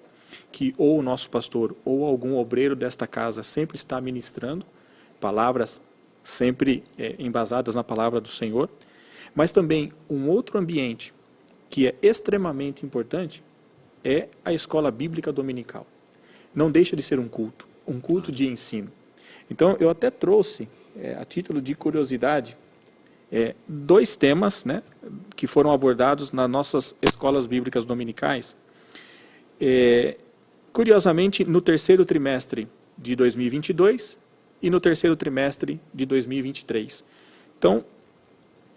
que ou o nosso pastor ou algum obreiro desta casa sempre está ministrando, palavras sempre embasadas na palavra do Senhor, mas também um outro ambiente que é extremamente importante é a Escola Bíblica Dominical. Não deixa de ser um culto de ensino. Então, eu até trouxe, a título de curiosidade, 2 temas, né, que foram abordados nas nossas escolas bíblicas dominicais. Curiosamente, no 3º trimestre de 2022 e no 3º trimestre de 2023. Então,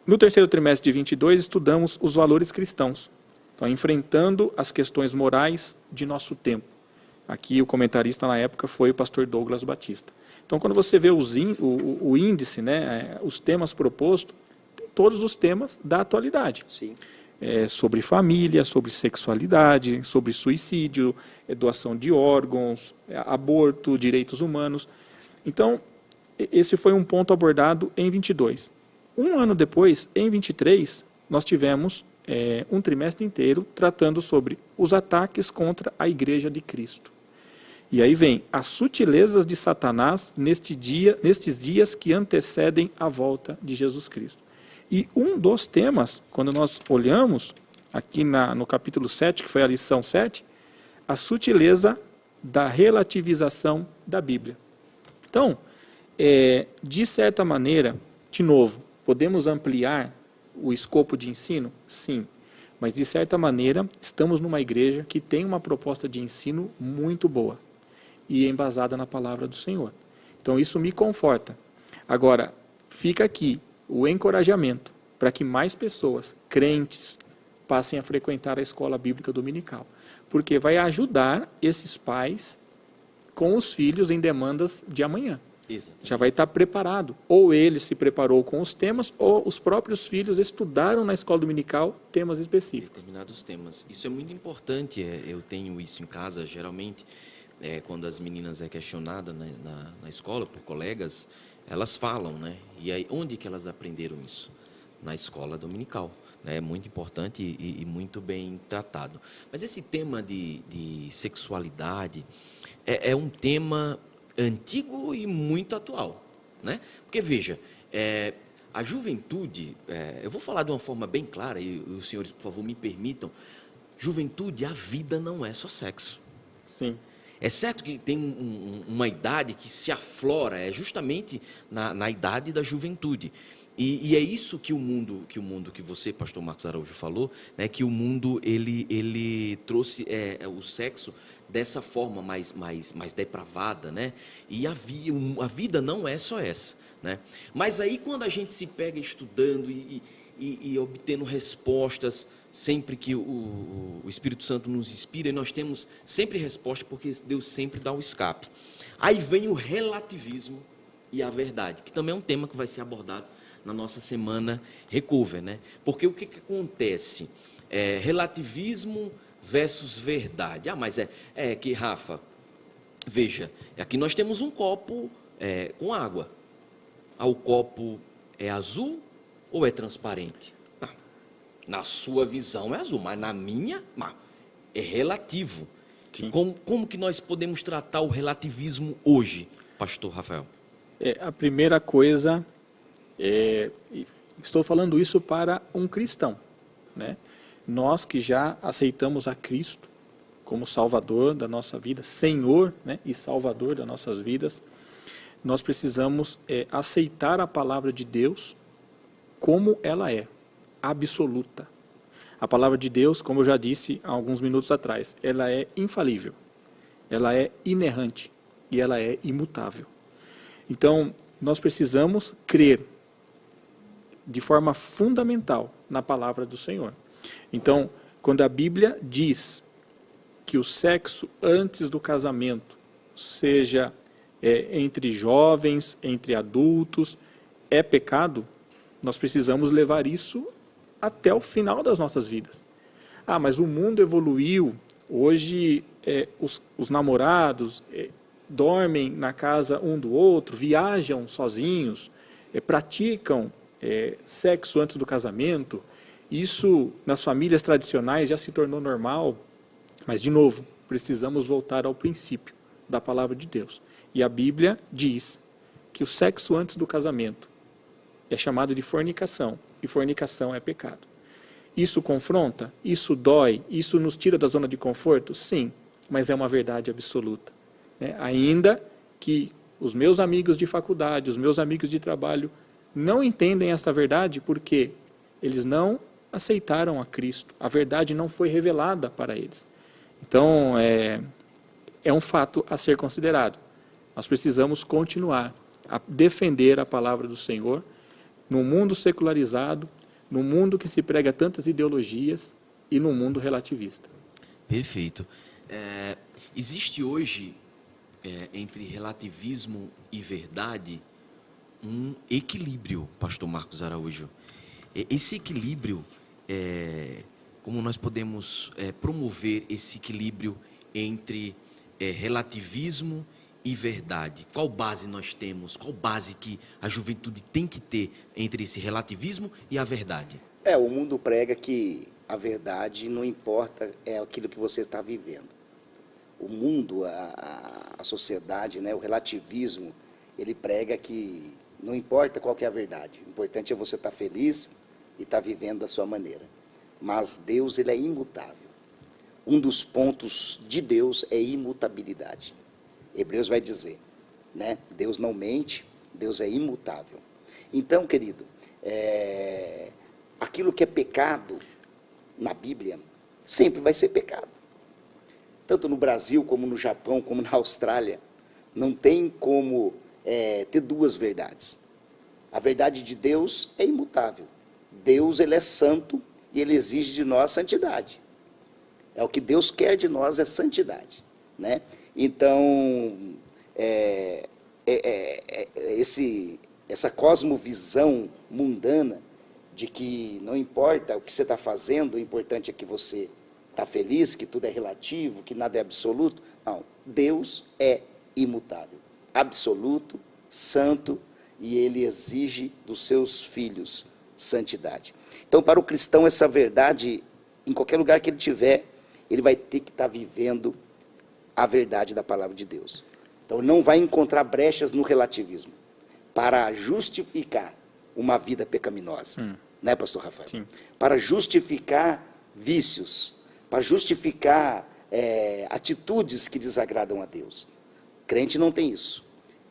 no 3º trimestre de 22, estudamos os valores cristãos, então, enfrentando as questões morais de nosso tempo. Aqui o comentarista na época foi o pastor Douglas Batista. Então, quando você vê o índice, né, os temas propostos, tem todos os temas da atualidade. Sim. Sobre família, sobre sexualidade, sobre suicídio, doação de órgãos, aborto, direitos humanos. Então, esse foi um ponto abordado em 22. Um ano depois, em 23, nós tivemos um trimestre inteiro tratando sobre os ataques contra a Igreja de Cristo. E aí vem as sutilezas de Satanás nestes dias que antecedem a volta de Jesus Cristo. E um dos temas, quando nós olhamos aqui no capítulo 7, que foi a lição 7, a sutileza da relativização da Bíblia. Então, de certa maneira, de novo, podemos ampliar o escopo de ensino? Sim. Mas, de certa maneira, estamos numa igreja que tem uma proposta de ensino muito boa e embasada na palavra do Senhor. Então, isso me conforta. Agora, fica aqui o encorajamento para que mais pessoas, crentes, passem a frequentar a escola bíblica dominical. Porque vai ajudar esses pais com os filhos em demandas de amanhã. Exatamente. Já vai estar preparado. Ou ele se preparou com os temas, ou os próprios filhos estudaram na escola dominical temas específicos. Determinados temas. Isso é muito importante. Eu tenho isso em casa, geralmente, quando as meninas é questionada na escola por colegas, elas falam, né? E aí, onde que elas aprenderam isso? Na escola dominical. É muito importante e muito bem tratado. Mas esse tema de sexualidade é um tema antigo e muito atual, né? Porque, veja, a juventude, eu vou falar de uma forma bem clara, e os senhores, por favor, me permitam, juventude, a vida não é só sexo. Sim. É certo que tem uma idade que se aflora, é justamente na idade da juventude. E é isso que o mundo que você, pastor Marcos Araújo, falou, né, que o mundo ele trouxe o sexo dessa forma mais depravada, né? E a vida não é só essa, né? Mas aí quando a gente se pega estudando e obtendo respostas sempre que o Espírito Santo nos inspira, e nós temos sempre resposta porque Deus sempre dá o escape. Aí vem o relativismo e a verdade, que também é um tema que vai ser abordado na nossa semana Recover, né? Porque o que acontece? Relativismo versus verdade. Mas que, Rafa, veja, aqui nós temos um copo com água. O copo é azul ou é transparente? Na sua visão é azul, mas na minha é relativo. Sim. Como que nós podemos tratar o relativismo hoje, pastor Rafael? A primeira coisa, estou falando isso para um cristão, né? Nós que já aceitamos a Cristo como Salvador da nossa vida, Senhor, né, e Salvador das nossas vidas, nós precisamos aceitar a palavra de Deus como ela é, absoluta. A palavra de Deus, como eu já disse há alguns minutos atrás, ela é infalível, ela é inerrante e ela é imutável. Então, nós precisamos crer de forma fundamental na palavra do Senhor. Então, quando a Bíblia diz que o sexo antes do casamento, seja entre jovens, entre adultos, é pecado, nós precisamos levar isso até o final das nossas vidas. Mas o mundo evoluiu, hoje os namorados dormem na casa um do outro, viajam sozinhos, praticam sexo antes do casamento. Isso nas famílias tradicionais já se tornou normal, mas de novo, precisamos voltar ao princípio da palavra de Deus. E a Bíblia diz que o sexo antes do casamento é chamado de fornicação, e fornicação é pecado. Isso confronta? Isso dói? Isso nos tira da zona de conforto? Sim, mas é uma verdade absoluta. Ainda que os meus amigos de faculdade, os meus amigos de trabalho não entendem essa verdade porque eles não aceitaram a Cristo. A verdade não foi revelada para eles. Então, é um fato a ser considerado. Nós precisamos continuar a defender a palavra do Senhor no mundo secularizado, no mundo que se prega tantas ideologias e no mundo relativista. Perfeito. Existe hoje, entre relativismo e verdade, um equilíbrio, pastor Marcos Araújo. Esse equilíbrio, como nós podemos promover esse equilíbrio entre relativismo e verdade? Qual base nós temos? Qual base que a juventude tem que ter entre esse relativismo e a verdade? O mundo prega que a verdade não importa, é aquilo que você está vivendo. O mundo, a sociedade, né, o relativismo, ele prega que não importa qual que é a verdade. O importante é você estar feliz e estar vivendo da sua maneira. Mas Deus, ele é imutável. Um dos pontos de Deus é imutabilidade. Hebreus vai dizer, né? Deus não mente, Deus é imutável. Então, querido, aquilo que é pecado na Bíblia sempre vai ser pecado. Tanto no Brasil, como no Japão, como na Austrália, não tem como ter duas verdades. A verdade de Deus é imutável. Deus, ele é santo e ele exige de nós santidade. O que Deus quer de nós é santidade, né? Então, essa cosmovisão mundana de que não importa o que você está fazendo, o importante é que você está feliz, que tudo é relativo, que nada é absoluto. Não, Deus é imutável, absoluto, santo, e Ele exige dos seus filhos santidade. Então, para o cristão, essa verdade, em qualquer lugar que ele estiver, ele vai ter que estar vivendo a verdade da palavra de Deus. Então, não vai encontrar brechas no relativismo para justificar uma vida pecaminosa. Né, pastor Rafael? Sim. Para justificar vícios, para justificar atitudes que desagradam a Deus. Crente não tem isso.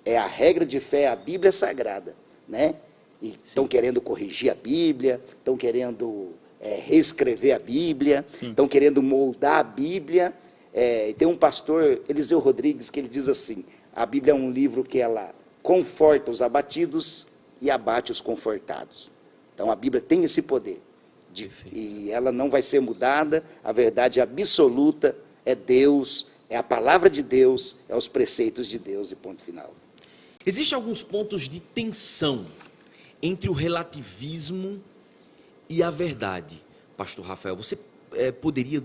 É a regra de fé, a Bíblia é sagrada, né? E estão querendo corrigir a Bíblia, estão querendo reescrever a Bíblia, estão querendo moldar a Bíblia. E tem um pastor, Eliseu Rodrigues, que ele diz assim: a Bíblia é um livro que ela conforta os abatidos e abate os confortados. Então a Bíblia tem esse poder, e ela não vai ser mudada. A verdade absoluta é Deus, é a palavra de Deus, é os preceitos de Deus, e ponto final. Existem alguns pontos de tensão entre o relativismo e a verdade. Pastor Rafael, você poderia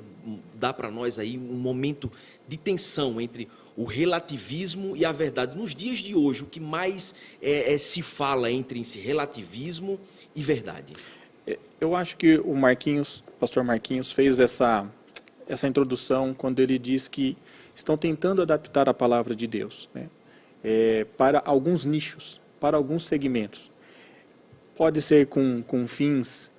dar para nós aí um momento de tensão entre o relativismo e a verdade? Nos dias de hoje, o que mais se fala entre esse relativismo e verdade? Eu acho que o pastor Marquinhos fez essa introdução quando ele diz que estão tentando adaptar a palavra de Deus, né, para alguns nichos, para alguns segmentos. Pode ser com fins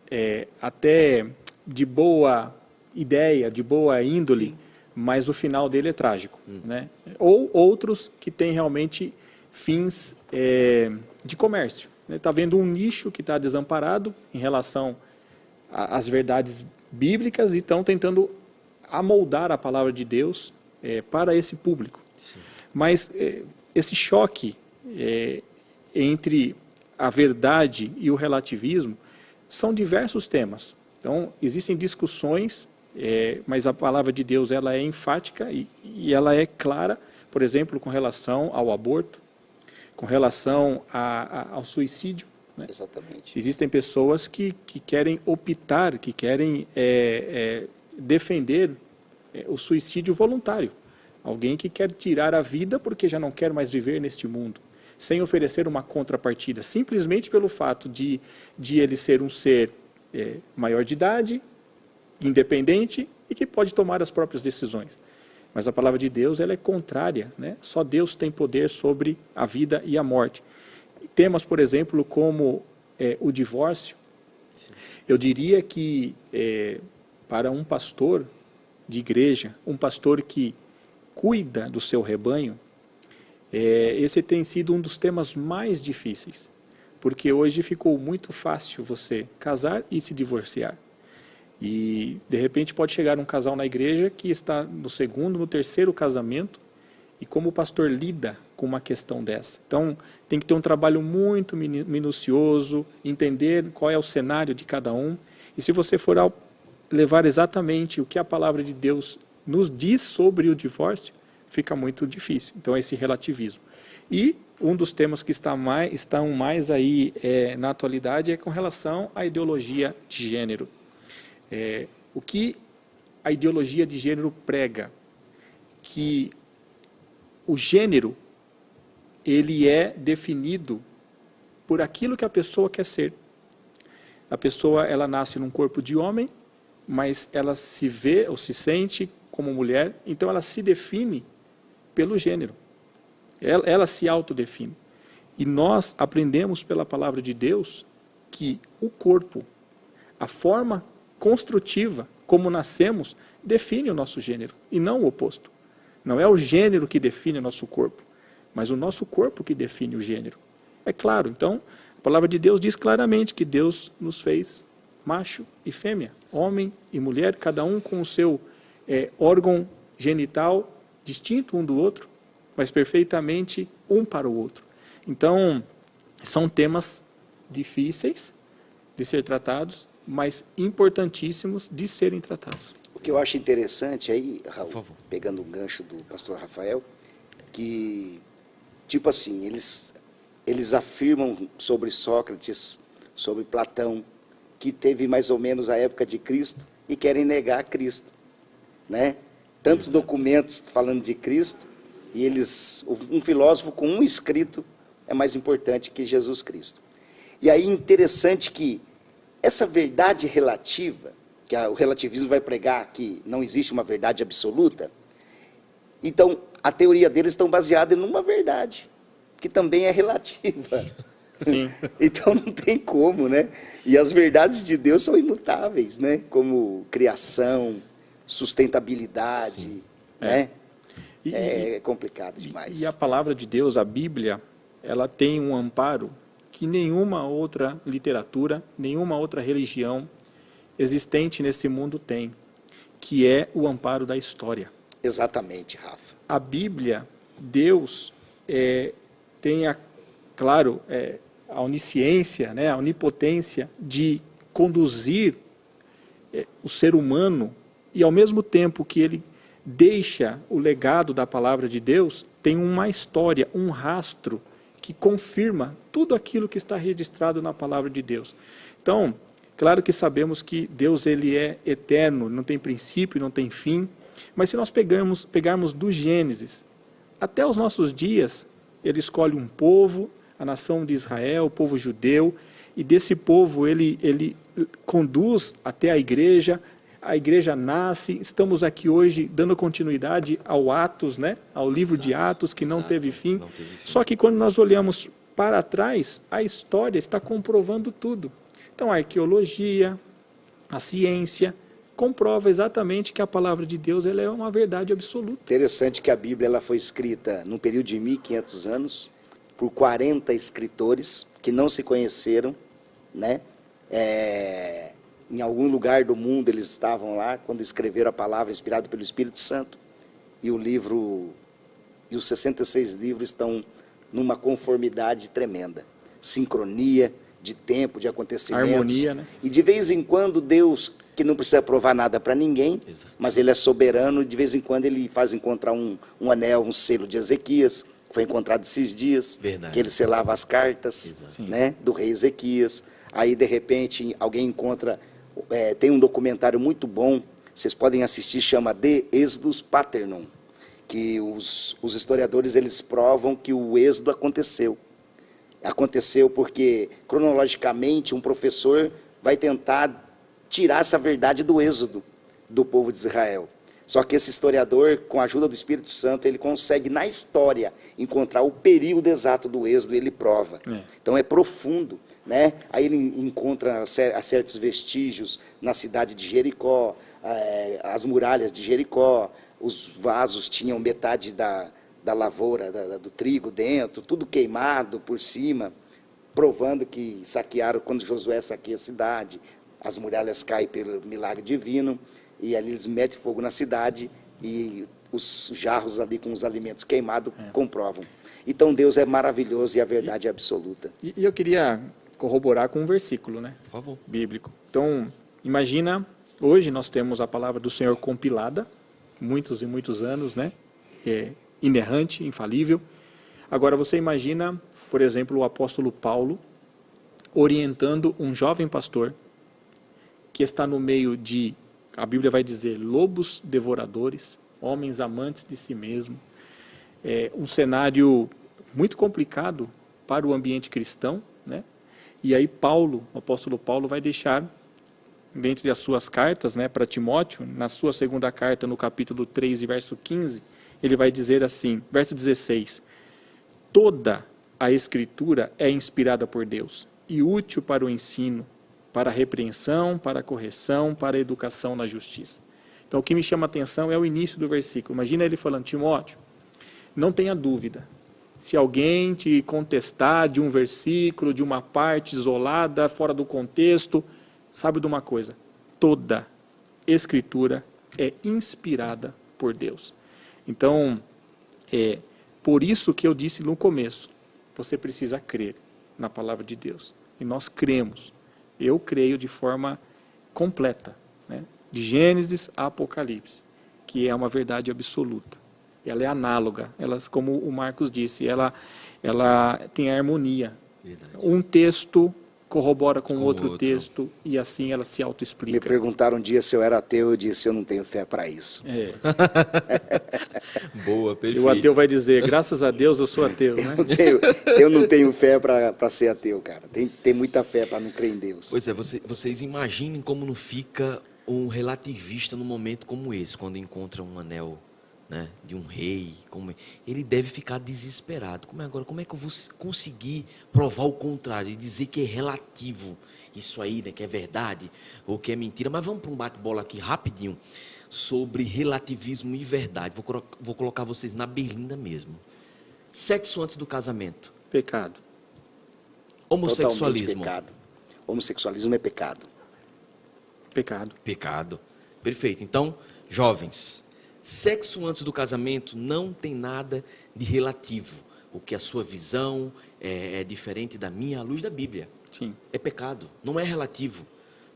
até de boa ideia, de boa índole, sim, mas o final dele é trágico. Né? Ou outros que têm realmente fins de comércio. Está vendo um nicho que está desamparado em relação às verdades bíblicas e estão tentando amoldar a palavra de Deus para esse público. Sim. Mas esse choque entre a verdade e o relativismo são diversos temas. Então, existem discussões, mas a palavra de Deus ela é enfática e ela é clara, por exemplo, com relação ao aborto, com relação ao suicídio. Né? Exatamente. Existem pessoas que querem optar, que querem defender o suicídio voluntário. Alguém que quer tirar a vida porque já não quer mais viver neste mundo, sem oferecer uma contrapartida, simplesmente pelo fato de ele ser um ser maior de idade, independente e que pode tomar as próprias decisões. Mas a palavra de Deus ela é contrária, né? Só Deus tem poder sobre a vida e a morte. Temas, por exemplo, como o divórcio. Sim. Eu diria que para um pastor de igreja, um pastor que cuida do seu rebanho, esse tem sido um dos temas mais difíceis, porque hoje ficou muito fácil você casar e se divorciar. E, de repente, pode chegar um casal na igreja que está no segundo, no terceiro casamento, e como o pastor lida com uma questão dessa. Então, tem que ter um trabalho muito minucioso, entender qual é o cenário de cada um, e se você for levar exatamente o que a palavra de Deus nos diz sobre o divórcio, fica muito difícil. Então, esse relativismo. E um dos temas que estão mais aí na atualidade é com relação à ideologia de gênero. O que a ideologia de gênero prega? Que o gênero ele é definido por aquilo que a pessoa quer ser. A pessoa ela nasce num corpo de homem, mas ela se vê ou se sente como mulher, então ela se define pelo gênero. Ela se autodefine. E nós aprendemos pela palavra de Deus que o corpo, a forma construtiva, como nascemos, define o nosso gênero, e não o oposto. Não é o gênero que define o nosso corpo, mas o nosso corpo que define o gênero. É claro, então, a palavra de Deus diz claramente que Deus nos fez macho e fêmea, homem e mulher, cada um com o seu órgão genital distinto um do outro, mas perfeitamente um para o outro. Então, são temas difíceis de ser tratados, mas importantíssimos de serem tratados. O que eu acho interessante aí, Raul, pegando o gancho do pastor Rafael, que Tipo assim, eles afirmam sobre Sócrates, sobre Platão, que teve mais ou menos a época de Cristo e querem negar Cristo, né? Tantos documentos falando de Cristo e um filósofo com um escrito é mais importante que Jesus Cristo. E aí interessante que essa verdade relativa, que o relativismo vai pregar que não existe uma verdade absoluta, então a teoria deles está baseada numa verdade, que também é relativa. Sim. Então não tem como, né? E as verdades de Deus são imutáveis, né? Como criação, sustentabilidade, né? É complicado demais. E a palavra de Deus, a Bíblia, ela tem um amparo que nenhuma outra literatura, nenhuma outra religião existente nesse mundo tem, que é o amparo da história. Exatamente, Rafa. A Bíblia, Deus tem, claro, a onisciência, né, a onipotência de conduzir o ser humano e, ao mesmo tempo que ele deixa o legado da palavra de Deus, tem uma história, um rastro que confirma tudo aquilo que está registrado na palavra de Deus. Então, claro que sabemos que Deus ele é eterno, não tem princípio, não tem fim, mas se nós pegarmos do Gênesis até os nossos dias, ele escolhe um povo, a nação de Israel, o povo judeu, e desse povo ele conduz até a igreja nasce, estamos aqui hoje dando continuidade ao Atos, né? Ao livro de Atos, que não teve fim. Só que quando nós olhamos para trás, a história está comprovando tudo. Então a arqueologia, a ciência, comprova exatamente que a palavra de Deus ela é uma verdade absoluta. Interessante que a Bíblia ela foi escrita num período de 1500 anos, por 40 escritores que não se conheceram, né? Em algum lugar do mundo eles estavam lá quando escreveram a palavra inspirada pelo Espírito Santo. E os 66 livros estão numa conformidade tremenda. Sincronia de tempo, de acontecimentos. Harmonia, né? E de vez em quando Deus, que não precisa provar nada para ninguém, mas ele é soberano, de vez em quando ele faz encontrar um anel, um selo de Ezequias, que foi encontrado esses dias, que ele selava as cartas, né, do rei Ezequias. Aí, de repente, alguém encontra... tem um documentário muito bom, vocês podem assistir, chama De Exodus Paternum, que os historiadores eles provam que o êxodo aconteceu. Aconteceu porque, cronologicamente, um professor vai tentar tirar essa verdade do êxodo do povo de Israel. Só que esse historiador, com a ajuda do Espírito Santo, ele consegue, na história, encontrar o período exato do êxodo e ele prova. Então é profundo, né? Aí ele encontra certos vestígios na cidade de Jericó, as muralhas de Jericó, os vasos tinham metade da lavoura, do trigo dentro, tudo queimado por cima, provando que saquearam, quando Josué saqueia a cidade, as muralhas caem pelo milagre divino, e ali eles metem fogo na cidade, e os jarros ali com os alimentos queimados comprovam. Então Deus é maravilhoso e a verdade é absoluta. E eu queria corroborar com um versículo, né? Por favor. Bíblico. Então, imagina, hoje nós temos a palavra do Senhor compilada, muitos e muitos anos, né? Inerrante, infalível. Agora você imagina, por exemplo, o apóstolo Paulo orientando um jovem pastor que está no meio de, a Bíblia vai dizer, lobos devoradores, homens amantes de si mesmo. Um cenário muito complicado para o ambiente cristão, né? E aí Paulo, o apóstolo Paulo, vai deixar, dentro das suas cartas, né, para Timóteo, na sua segunda carta, no capítulo 3 e verso 15, ele vai dizer assim, verso 16, toda a Escritura é inspirada por Deus e útil para o ensino, para a repreensão, para a correção, para a educação na justiça. Então o que me chama a atenção é o início do versículo. Imagina ele falando, Timóteo, não tenha dúvida, se alguém te contestar de um versículo, de uma parte isolada, fora do contexto, sabe de uma coisa, toda Escritura é inspirada por Deus. Então, por isso que eu disse no começo, você precisa crer na palavra de Deus. E nós cremos. Eu creio de forma completa, né? De Gênesis a Apocalipse, que é uma verdade absoluta. ela é análoga. Ela, como o Marcos disse, ela tem harmonia. Verdade. Um texto corrobora com Com outro outro. texto e assim ela se Me autoexplica. perguntaram um dia se eu era ateu, eu disse, eu não tenho fé para isso. É. Boa, E perfeito. o ateu vai dizer, graças a Deus eu sou ateu, né? Eu não tenho fé para ser ateu, cara. Tem muita fé para não crer em Deus. Pois é, vocês imaginem como não fica um relativista num momento como esse, quando encontra um anel, né, de um rei. Ele deve ficar desesperado. Como é que eu vou conseguir provar o contrário e dizer que é relativo isso aí, né, que é verdade ou que é mentira? Mas vamos para um bate-bola aqui rapidinho sobre relativismo e verdade. Vou colocar vocês na berlinda mesmo. Sexo antes do casamento. Pecado. Totalmente Homossexualismo. pecado. Homossexualismo é pecado. Pecado. Pecado. Perfeito. Então, jovens, sexo antes do casamento não tem nada de relativo. O que a sua visão é diferente da minha à luz da Bíblia. Sim. É pecado. Não é relativo.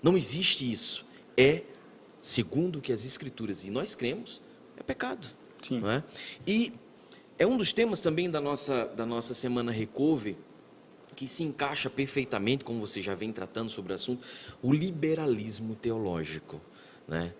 Não existe isso. É segundo o que as Escrituras, e nós cremos, é pecado. Sim. Não é? E é um dos temas também da nossa Semana Recover, que se encaixa perfeitamente, como você já vem tratando sobre o assunto, o liberalismo teológico. Né?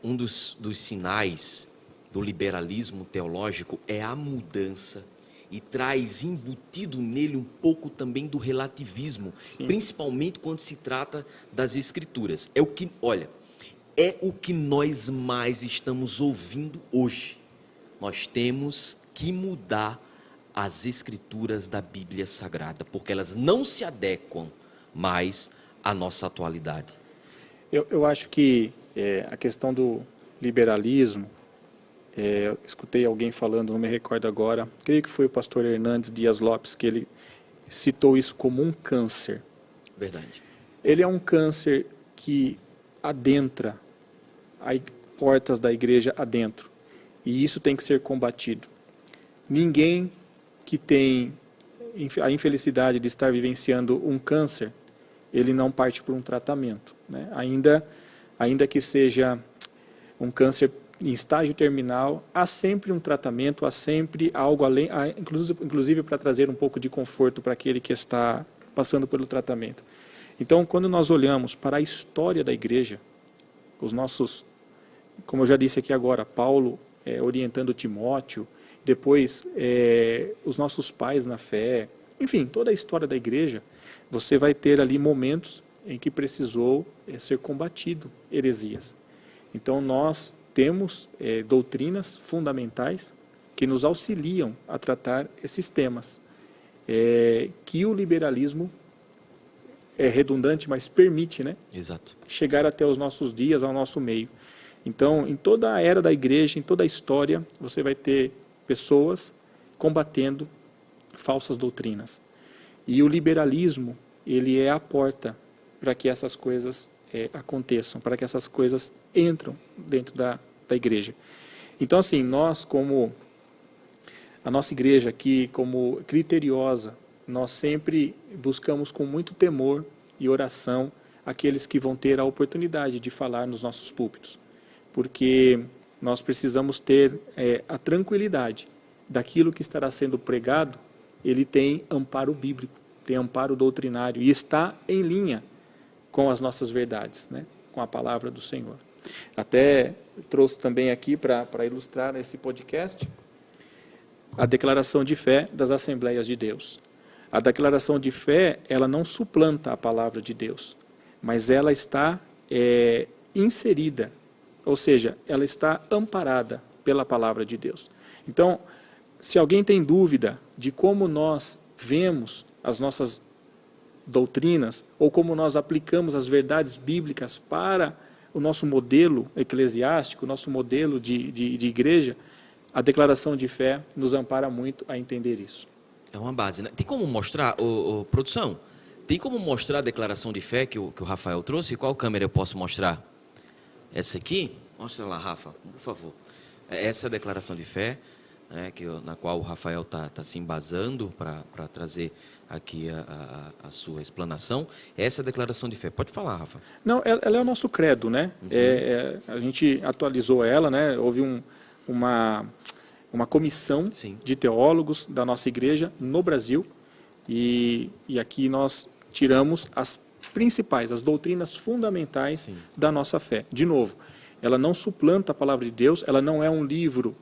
Um dos sinais do liberalismo teológico é a mudança e traz embutido nele um pouco também do relativismo, principalmente quando se trata das Escrituras. É o que nós mais estamos ouvindo hoje. Nós temos que mudar as Escrituras da Bíblia Sagrada, porque elas não se adequam mais à nossa atualidade. Eu acho que a questão do liberalismo, eu escutei alguém falando, não me recordo agora, creio que foi o pastor Hernandes Dias Lopes, que ele citou isso como um câncer. Verdade. Ele é um câncer que adentra portas da igreja adentro, e isso tem que ser combatido. Ninguém que tem a infelicidade de estar vivenciando um câncer, ele não parte por um tratamento, né? Ainda que seja um câncer em estágio terminal, há sempre um tratamento, há sempre algo além, inclusive para trazer um pouco de conforto para aquele que está passando pelo tratamento. Então, quando nós olhamos para a história da igreja, como eu já disse aqui agora, Paulo orientando Timóteo, depois os nossos pais na fé, enfim, toda a história da igreja, você vai ter ali momentos em que precisou ser combatido heresias. Então nós temos doutrinas fundamentais que nos auxiliam a tratar esses temas, que o liberalismo é redundante, mas permite, né, Exato. chegar até os nossos dias, ao nosso meio. Então, em toda a era da igreja, em toda a história, você vai ter pessoas combatendo falsas doutrinas. E o liberalismo, ele é a porta para que essas coisas aconteçam, para que essas coisas entram dentro da igreja. Então, assim, nós como a nossa igreja aqui, como criteriosa, nós sempre buscamos com muito temor e oração aqueles que vão ter a oportunidade de falar nos nossos púlpitos, porque nós precisamos ter a tranquilidade daquilo que estará sendo pregado, ele tem amparo bíblico, tem amparo doutrinário e está em linha com as nossas verdades, né? Com a palavra do Senhor. Até trouxe também aqui para ilustrar esse podcast a declaração de fé das Assembleias de Deus. A declaração de fé, ela não suplanta a palavra de Deus, mas ela está inserida, ou seja, ela está amparada pela palavra de Deus. Então, se alguém tem dúvida de como nós vemos as nossas doutrinas, ou como nós aplicamos as verdades bíblicas para o nosso modelo eclesiástico, o nosso modelo de igreja, a declaração de fé nos ampara muito a entender isso. É uma base, né? Tem como mostrar, produção? Tem como mostrar a declaração de fé que o Rafael trouxe? Qual câmera eu posso mostrar? Essa aqui? Mostra lá, Rafa, por favor. Essa é a declaração de fé, né, na qual o Rafael está se embasando para trazer aqui a sua explanação. Essa é a declaração de fé. Pode falar, Rafa. Não, ela é o nosso credo, né? A gente atualizou ela, né? Houve uma comissão Sim. de teólogos da nossa igreja no Brasil, e aqui nós tiramos as principais, as doutrinas fundamentais Sim. da nossa fé. De novo, ela não suplanta a palavra de Deus, ela não é um livro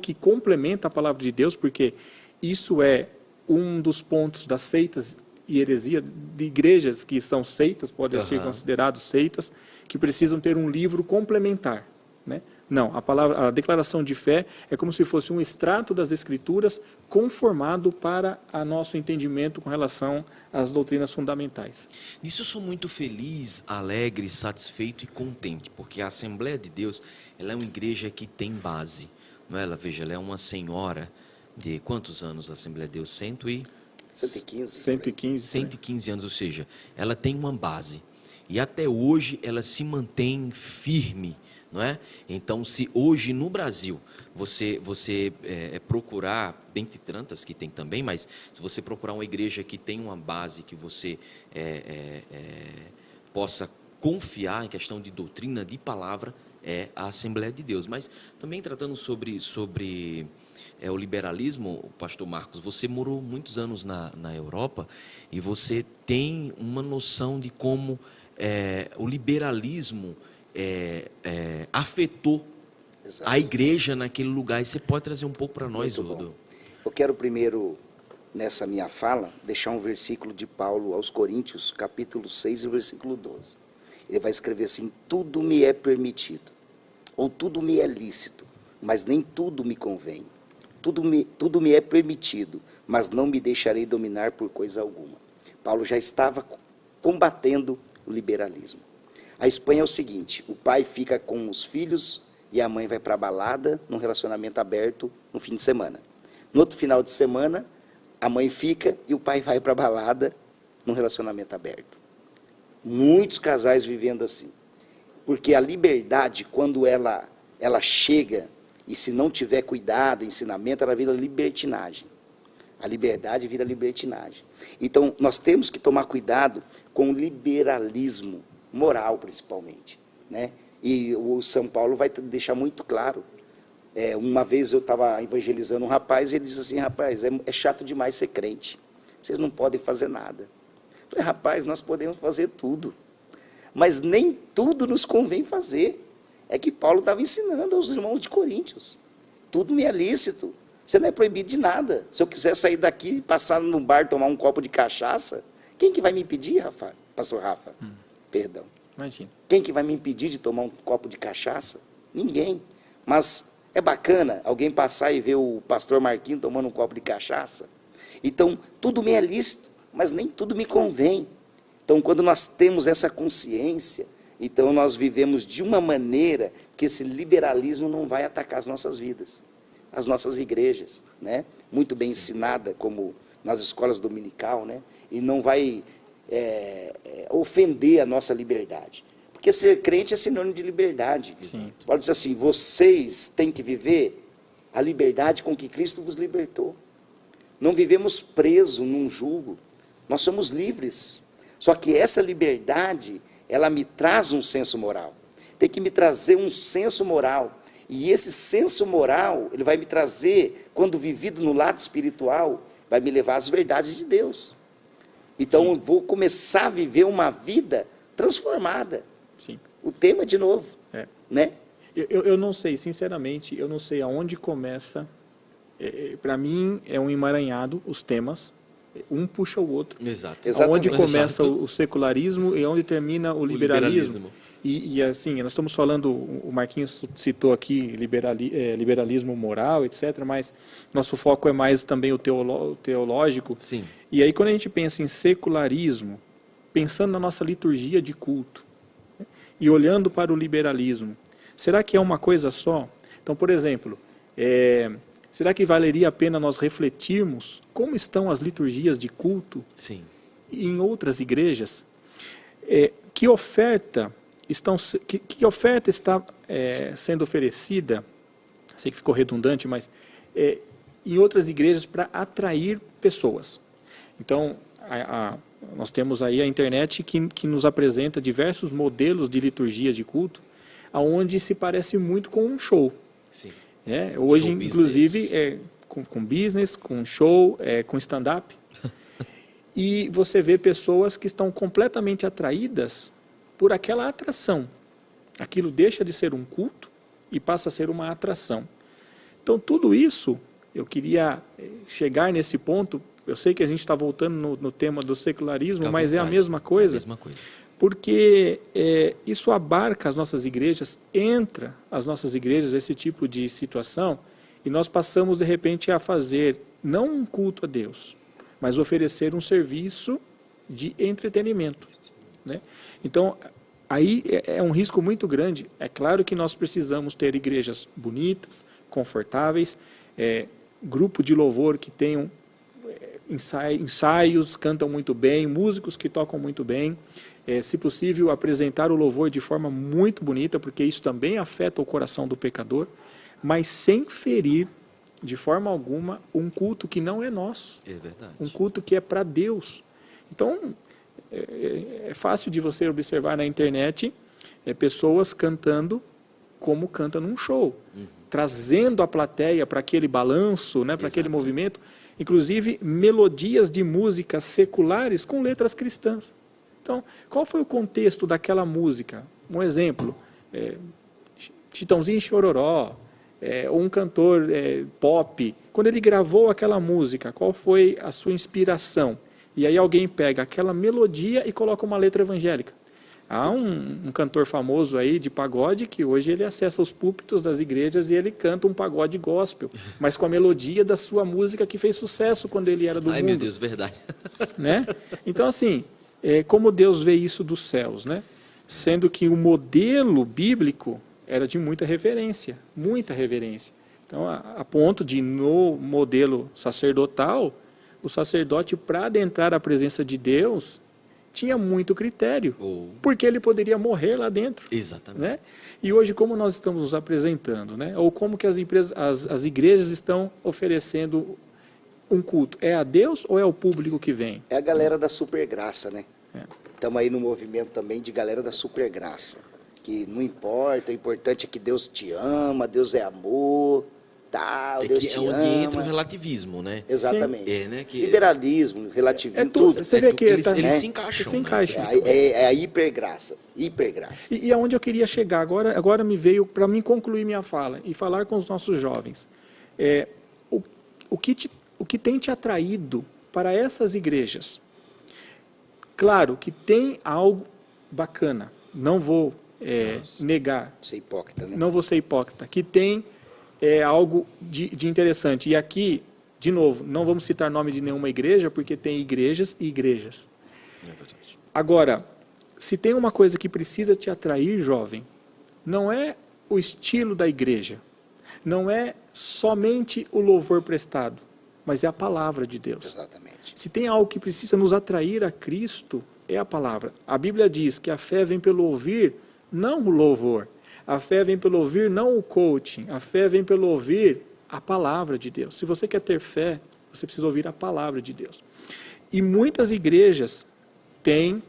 que complementa a palavra de Deus, porque isso é um dos pontos das seitas e heresia de igrejas que são seitas, podem ser considerados seitas, que precisam ter um livro complementar, né? Não, a declaração de fé é como se fosse um extrato das Escrituras conformado para o nosso entendimento com relação às doutrinas fundamentais. Nisso eu sou muito feliz, alegre, satisfeito e contente, porque a Assembleia de Deus, ela é uma igreja que tem base, não é? Veja, ela é uma senhora de quantos anos a Assembleia de Deus? 115. 115 anos, ou seja, ela tem uma base. E até hoje ela se mantém firme, não é? Então, se hoje no Brasil você procurar, dentre tantas que tem também, mas se você procurar uma igreja que tem uma base, que você possa confiar em questão de doutrina, de palavra, é a Assembleia de Deus. Mas também tratando sobre o liberalismo, pastor Marcos, você morou muitos anos na Europa e você tem uma noção de como o liberalismo afetou a igreja naquele lugar. E você pode trazer um pouco para nós, Udo? Eu quero primeiro, nessa minha fala, deixar um versículo de Paulo aos Coríntios, capítulo 6, versículo 12. Ele vai escrever assim: tudo me é permitido, ou tudo me é lícito, mas nem tudo me convém. Tudo me é permitido, mas não me deixarei dominar por coisa alguma. Paulo já estava combatendo o liberalismo. A Espanha é o seguinte: o pai fica com os filhos e a mãe vai para a balada, num relacionamento aberto, no fim de semana. No outro final de semana, a mãe fica e o pai vai para a balada, num relacionamento aberto. Muitos casais vivendo assim. Porque a liberdade, quando ela chega, e se não tiver cuidado, ensinamento, ela vira libertinagem. A liberdade vira libertinagem. Então, nós temos que tomar cuidado com o liberalismo moral, principalmente, né? E o São Paulo vai deixar muito claro. Uma vez eu estava evangelizando um rapaz e ele disse assim: rapaz, é chato demais ser crente. Vocês não podem fazer nada. Eu falei: rapaz, nós podemos fazer tudo, mas nem tudo nos convém fazer. É que Paulo estava ensinando aos irmãos de Coríntios: tudo me é lícito, você não é proibido de nada. Se eu quiser sair daqui e passar no bar tomar um copo de cachaça, quem que vai me impedir, pastor Rafa? Perdão. Imagina. Quem que vai me impedir de tomar um copo de cachaça? Ninguém. Mas é bacana alguém passar e ver o pastor Marquinho tomando um copo de cachaça. Então, tudo me é lícito, mas nem tudo me convém. Então, quando nós temos essa consciência, então nós vivemos de uma maneira que esse liberalismo não vai atacar as nossas vidas, as nossas igrejas, né? Muito bem ensinada, como nas escolas dominical, né? E não vai ofender a nossa liberdade. Porque ser crente é sinônimo de liberdade. Sim. Paulo diz assim: vocês têm que viver a liberdade com que Cristo vos libertou. Não vivemos presos num jugo, nós somos livres. Só que essa liberdade, ela me traz um senso moral. Tem que me trazer um senso moral. E esse senso moral, ele vai me trazer, quando vivido no lado espiritual, vai me levar às verdades de Deus. Então, eu vou começar a viver uma vida transformada. Sim. O tema de novo, né? Eu não sei, sinceramente, eu não sei aonde começa. Para mim, é um emaranhado os temas. Um puxa o outro. Exato. Onde Exatamente. começa o secularismo e onde termina o liberalismo. E assim, nós estamos falando, o Marquinhos citou aqui liberalismo moral, etc., mas nosso foco é mais também o teológico. Sim. E aí, quando a gente pensa em secularismo, pensando na nossa liturgia de culto, né, e olhando para o liberalismo, será que é uma coisa só? Então, por exemplo, será que valeria a pena nós refletirmos como estão as liturgias de culto Sim. em outras igrejas? Que oferta está sendo oferecida, sei que ficou redundante, mas em outras igrejas para atrair pessoas? Então, nós temos aí a internet que nos apresenta diversos modelos de liturgia de culto, onde se parece muito com um show. Sim. Hoje, Show inclusive, business. com business, com show, com stand-up. E você vê pessoas que estão completamente atraídas por aquela atração. Aquilo deixa de ser um culto e passa a ser uma atração. Então, tudo isso, eu queria chegar nesse ponto. Eu sei que a gente está voltando no tema do secularismo, Fica à mas é a vontade. mesma coisa. É a mesma coisa. Porque isso abarca as nossas igrejas, entra as nossas igrejas esse tipo de situação, e nós passamos, de repente, a fazer não um culto a Deus, mas oferecer um serviço de entretenimento, né? Então, aí é um risco muito grande. É claro que nós precisamos ter igrejas bonitas, confortáveis, grupo de louvor que tenham ensaios, cantam muito bem, músicos que tocam muito bem, se possível apresentar o louvor de forma muito bonita, porque isso também afeta o coração do pecador, mas sem ferir de forma alguma um culto que não é nosso, É verdade. um culto que é para Deus. Então, é fácil de você observar na internet pessoas cantando como canta num show, trazendo a plateia para aquele balanço, né, para aquele Exato. movimento, inclusive melodias de músicas seculares com letras cristãs. Então, qual foi o contexto daquela música? Um exemplo, Chitãozinho e Chororó, ou um cantor pop, quando ele gravou aquela música, qual foi a sua inspiração? E aí alguém pega aquela melodia e coloca uma letra evangélica. Há um cantor famoso aí de pagode que hoje ele acessa os púlpitos das igrejas e ele canta um pagode gospel, mas com a melodia da sua música que fez sucesso quando ele era do mundo. Ai, meu Deus, verdade. Né? Então, assim, como Deus vê isso dos céus, né? Sendo que o modelo bíblico era de muita reverência, muita reverência. Então, a ponto de, no modelo sacerdotal, o sacerdote, para adentrar a presença de Deus, tinha muito critério, porque ele poderia morrer lá dentro. Exatamente. Né? E hoje, como nós estamos nos apresentando, né? Ou como que as igrejas estão oferecendo um culto? É a Deus ou é o público que vem? É a galera da supergraça, né? Estamos aí no movimento também de galera da supergraça. Que não importa, o importante é que Deus te ama, Deus é amor, tal, Deus te onde ama. entra o relativismo, né? Exatamente. Né? Liberalismo, relativismo, tudo. tudo. Você vê que eles tá- se encaixam. se né? encaixam. É a hipergraça. Hipergraça. E aonde eu queria chegar, agora me veio para mim concluir minha fala e falar com os nossos jovens. O que tem te atraído para essas igrejas? Claro que tem algo bacana, não vou negar, Ser hipócrita, né? não vou ser hipócrita, que tem algo de interessante. E aqui, de novo, não vamos citar nome de nenhuma igreja, porque tem igrejas e igrejas. É verdade. Agora, se tem uma coisa que precisa te atrair, jovem, não é o estilo da igreja, não é somente o louvor prestado, mas é a palavra de Deus. Exatamente. Se tem algo que precisa nos atrair a Cristo, é a palavra. A Bíblia diz que a fé vem pelo ouvir, não o louvor. A fé vem pelo ouvir, não o coaching. A fé vem pelo ouvir a palavra de Deus. Se você quer ter fé, você precisa ouvir a palavra de Deus. E muitas igrejas têm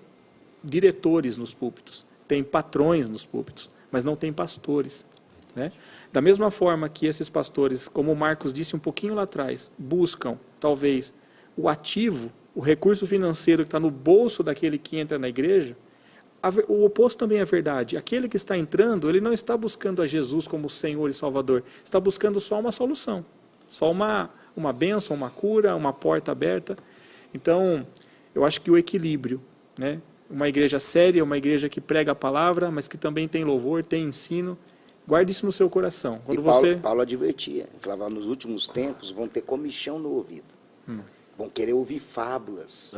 diretores nos púlpitos, têm patrões nos púlpitos, mas não têm pastores, né? Da mesma forma que esses pastores, como o Marcos disse um pouquinho lá atrás, buscam, talvez, o ativo, o recurso financeiro que está no bolso daquele que entra na igreja, o oposto também é verdade. Aquele que está entrando, ele não está buscando a Jesus como Senhor e Salvador, está buscando só uma solução, só uma bênção, uma cura, uma porta aberta. Então, eu acho que o equilíbrio, né? Uma igreja séria, uma igreja que prega a palavra, mas que também tem louvor, tem ensino. Guarde isso no seu coração. Quando Paulo advertia, ele falava, nos últimos tempos vão ter comichão no ouvido. Vão querer ouvir fábulas,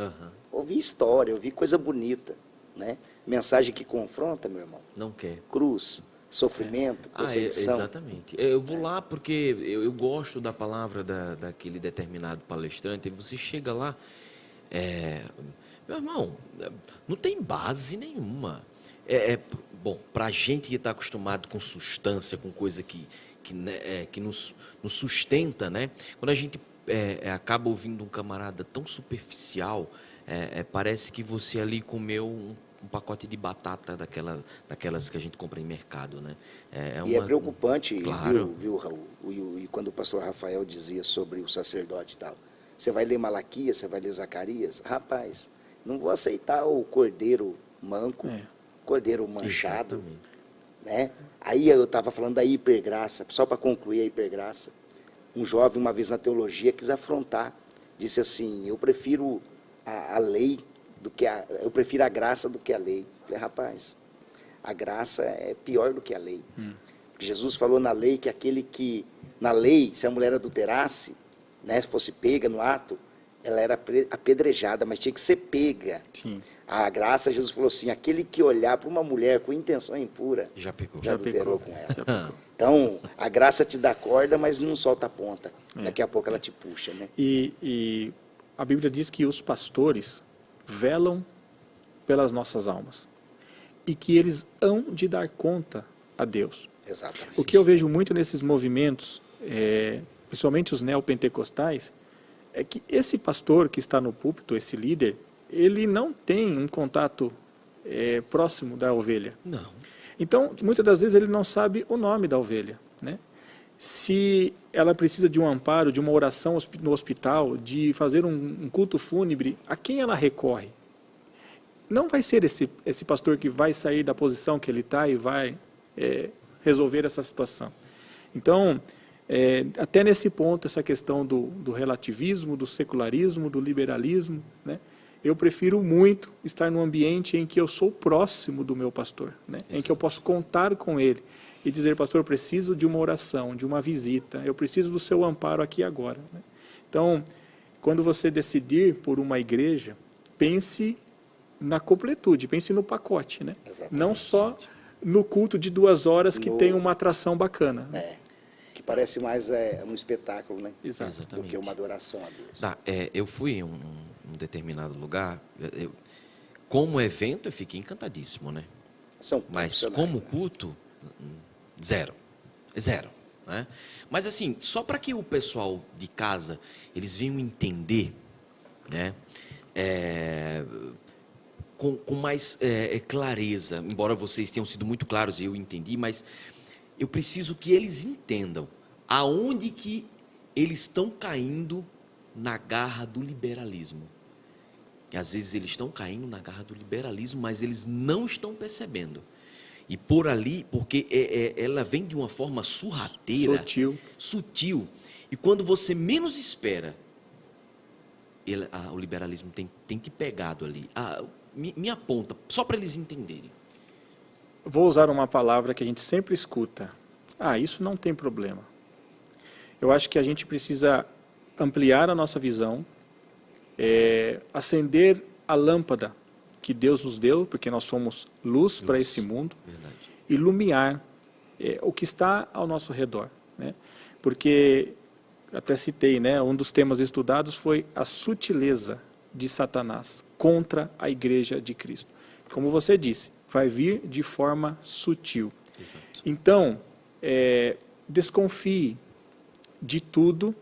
ouvir história, ouvir coisa bonita, né? Mensagem que confronta, meu irmão. Não quer. Cruz, sofrimento, perseguição. Exatamente. Eu vou lá porque eu gosto da palavra daquele determinado palestrante, e você chega lá, meu irmão, não tem base nenhuma. Bom, para a gente que está acostumado com substância, com coisa que nos sustenta, né? Quando a gente acaba ouvindo um camarada tão superficial, parece que você ali comeu um pacote de batata daquelas que a gente compra em mercado, né? E é preocupante, Claro. viu, Raul? E quando o pastor Rafael dizia sobre o sacerdote e tal, você vai ler Malaquias, você vai ler Zacarias, rapaz, não vou aceitar o cordeiro manco, cordeiro manchado, né? Aí eu estava falando da hipergraça, só para concluir a hipergraça. Um jovem, uma vez na teologia, quis afrontar, disse assim, eu prefiro a lei eu prefiro a graça do que a lei. Eu falei, rapaz, a graça é pior do que a lei. Porque Jesus falou na lei que na lei, se a mulher adulterasse, né, fosse pega no ato, ela era apedrejada, mas tinha que ser pega. Sim. A graça, Jesus falou assim, aquele que olhar para uma mulher com intenção impura, Já pecou. já adulterou com ela. Então, a graça te dá corda, mas não solta a ponta. Daqui a pouco ela te puxa, né? E a Bíblia diz que os pastores velam pelas nossas almas e que eles hão de dar conta a Deus. Exatamente. O que eu vejo muito nesses movimentos, principalmente os neopentecostais, é que esse pastor que está no púlpito, esse líder, ele não tem um contato próximo da ovelha. Não. Então, muitas das vezes ele não sabe o nome da ovelha, né? Se ela precisa de um amparo, de uma oração no hospital, de fazer um culto fúnebre, a quem ela recorre? Não vai ser esse pastor que vai sair da posição que ele está e vai resolver essa situação. Então, até nesse ponto, essa questão do relativismo, do secularismo, do liberalismo, né? Eu prefiro muito estar num ambiente em que eu sou próximo do meu pastor, né? Em que eu posso contar com ele e dizer, pastor, eu preciso de uma oração, de uma visita, eu preciso do seu amparo aqui agora, né? Então, quando você decidir por uma igreja, pense na completude, pense no pacote, né? Exatamente. Não só no culto de 2 horas que tem uma atração bacana. Né? Que parece mais um espetáculo, né? Exato. Do que uma adoração a Deus. Tá, eu fui em um determinado lugar, como evento eu fiquei encantadíssimo, né? São Mas profissionais, como né? culto, zero, né? Mas assim, só para que o pessoal de casa, eles venham entender, né? Com mais clareza, embora vocês tenham sido muito claros e eu entendi, mas eu preciso que eles entendam aonde que eles estão caindo na garra do liberalismo. E às vezes eles estão caindo na garra do liberalismo, mas eles não estão percebendo. E por ali, porque ela vem de uma forma sorrateira, sutil. E quando você menos espera, o liberalismo tem te pegado ali. Me aponta, só para eles entenderem. Vou usar uma palavra que a gente sempre escuta. Isso não tem problema. Eu acho que a gente precisa ampliar a nossa visão, acender a lâmpada que Deus nos deu, porque nós somos luz para esse mundo, Verdade. iluminar o que está ao nosso redor, né? Porque, até citei, né, um dos temas estudados foi a sutileza de Satanás contra a igreja de Cristo. Como você disse, vai vir de forma sutil. Exato. Então, desconfie de tudo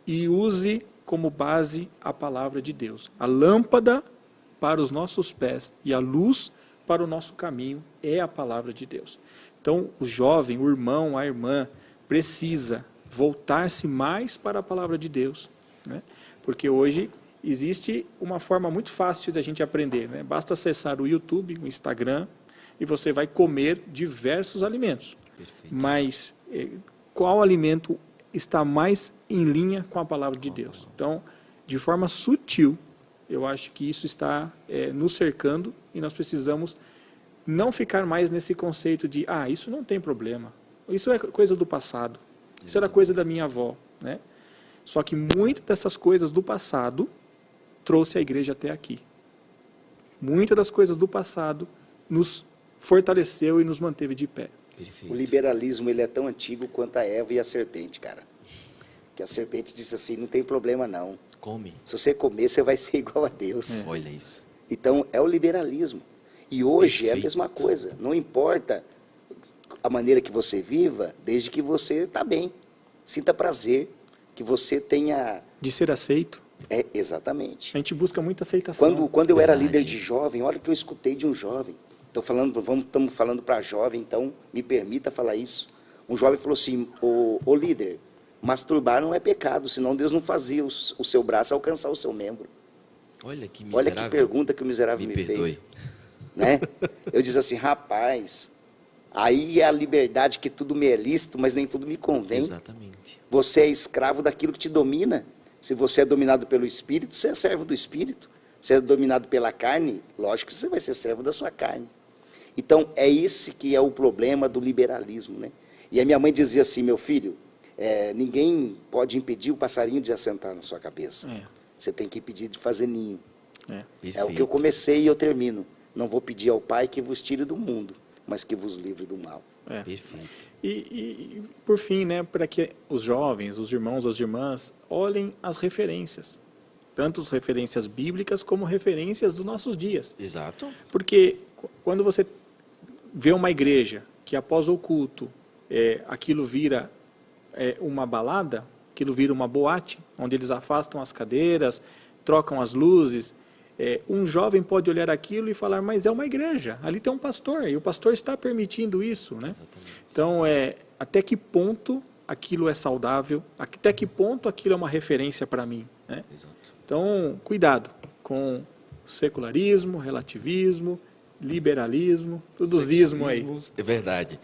e use como base a palavra de Deus. A lâmpada para os nossos pés e a luz para o nosso caminho é a palavra de Deus. Então, o jovem, o irmão, a irmã, precisa voltar-se mais para a palavra de Deus, né? Porque hoje existe uma forma muito fácil da gente aprender, né? Basta acessar o YouTube, o Instagram, e você vai comer diversos alimentos. Perfeito. Mas qual alimento está mais em linha com a palavra de Deus? Então, de forma sutil, eu acho que isso está nos cercando e nós precisamos não ficar mais nesse conceito de isso não tem problema, isso é coisa do passado, isso era coisa da minha avó, né? Só que muitas dessas coisas do passado trouxe a igreja até aqui. Muitas das coisas do passado nos fortaleceu e nos manteve de pé. Perfeito. O liberalismo ele é tão antigo quanto a Eva e a serpente, cara. Que a serpente disse assim, não tem problema não. Come. Se você comer, você vai ser igual a Deus. Olha isso. Então, é o liberalismo. E hoje é a Perfeito. mesma coisa. Não importa a maneira que você viva, desde que você está bem. Sinta prazer, que você tenha... De ser aceito. Exatamente. A gente busca muita aceitação. Quando eu era Verdade. líder de jovem, olha o que eu escutei de um jovem. Estamos falando para jovem, então me permita falar isso. Um jovem falou assim, ô líder, masturbar não é pecado, senão Deus não fazia o seu braço alcançar o seu membro. Olha que Olha miserável. que pergunta que o miserável me perdoe. fez. Né? Eu disse assim, rapaz, aí é a liberdade que tudo me é lícito, mas nem tudo me convém. Exatamente. Você é escravo daquilo que te domina. Se você é dominado pelo Espírito, você é servo do Espírito. Se é dominado pela carne, lógico que você vai ser servo da sua carne. Então, é esse que é o problema do liberalismo, né? E a minha mãe dizia assim, meu filho, ninguém pode impedir o passarinho de assentar na sua cabeça. Você tem que impedir de fazer ninho. É o que eu comecei e eu termino. Não vou pedir ao Pai que vos tire do mundo, mas que vos livre do mal. Perfeito. E por fim, né, para que os jovens, os irmãos, as irmãs, olhem as referências. Tanto as referências bíblicas como referências dos nossos dias. Exato. Porque quando você vê uma igreja que após o culto, aquilo vira uma balada, aquilo vira uma boate, onde eles afastam as cadeiras, trocam as luzes, um jovem pode olhar aquilo e falar, mas é uma igreja, ali tem um pastor, e o pastor está permitindo isso, né? Exatamente. Então, até que ponto aquilo é saudável, até que ponto aquilo é uma referência para mim, né? Exato. Então, cuidado com secularismo, relativismo, liberalismo, tudo ismo aí. É verdade.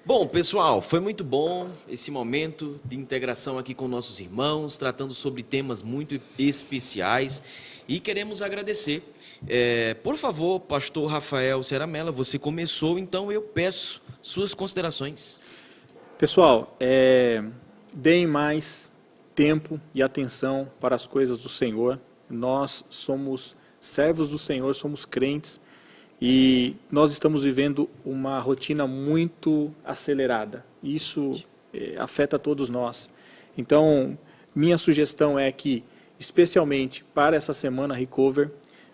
Bom, pessoal, foi muito bom esse momento de integração aqui com nossos irmãos, tratando sobre temas muito especiais e queremos agradecer. Por favor, pastor Rafael Ceramela, você começou, então eu peço suas considerações. Pessoal, deem mais tempo e atenção para as coisas do Senhor. Nós somos servos do Senhor, somos crentes e nós estamos vivendo uma rotina muito acelerada. Isso afeta todos nós. Então, minha sugestão é que, especialmente para essa semana Recover,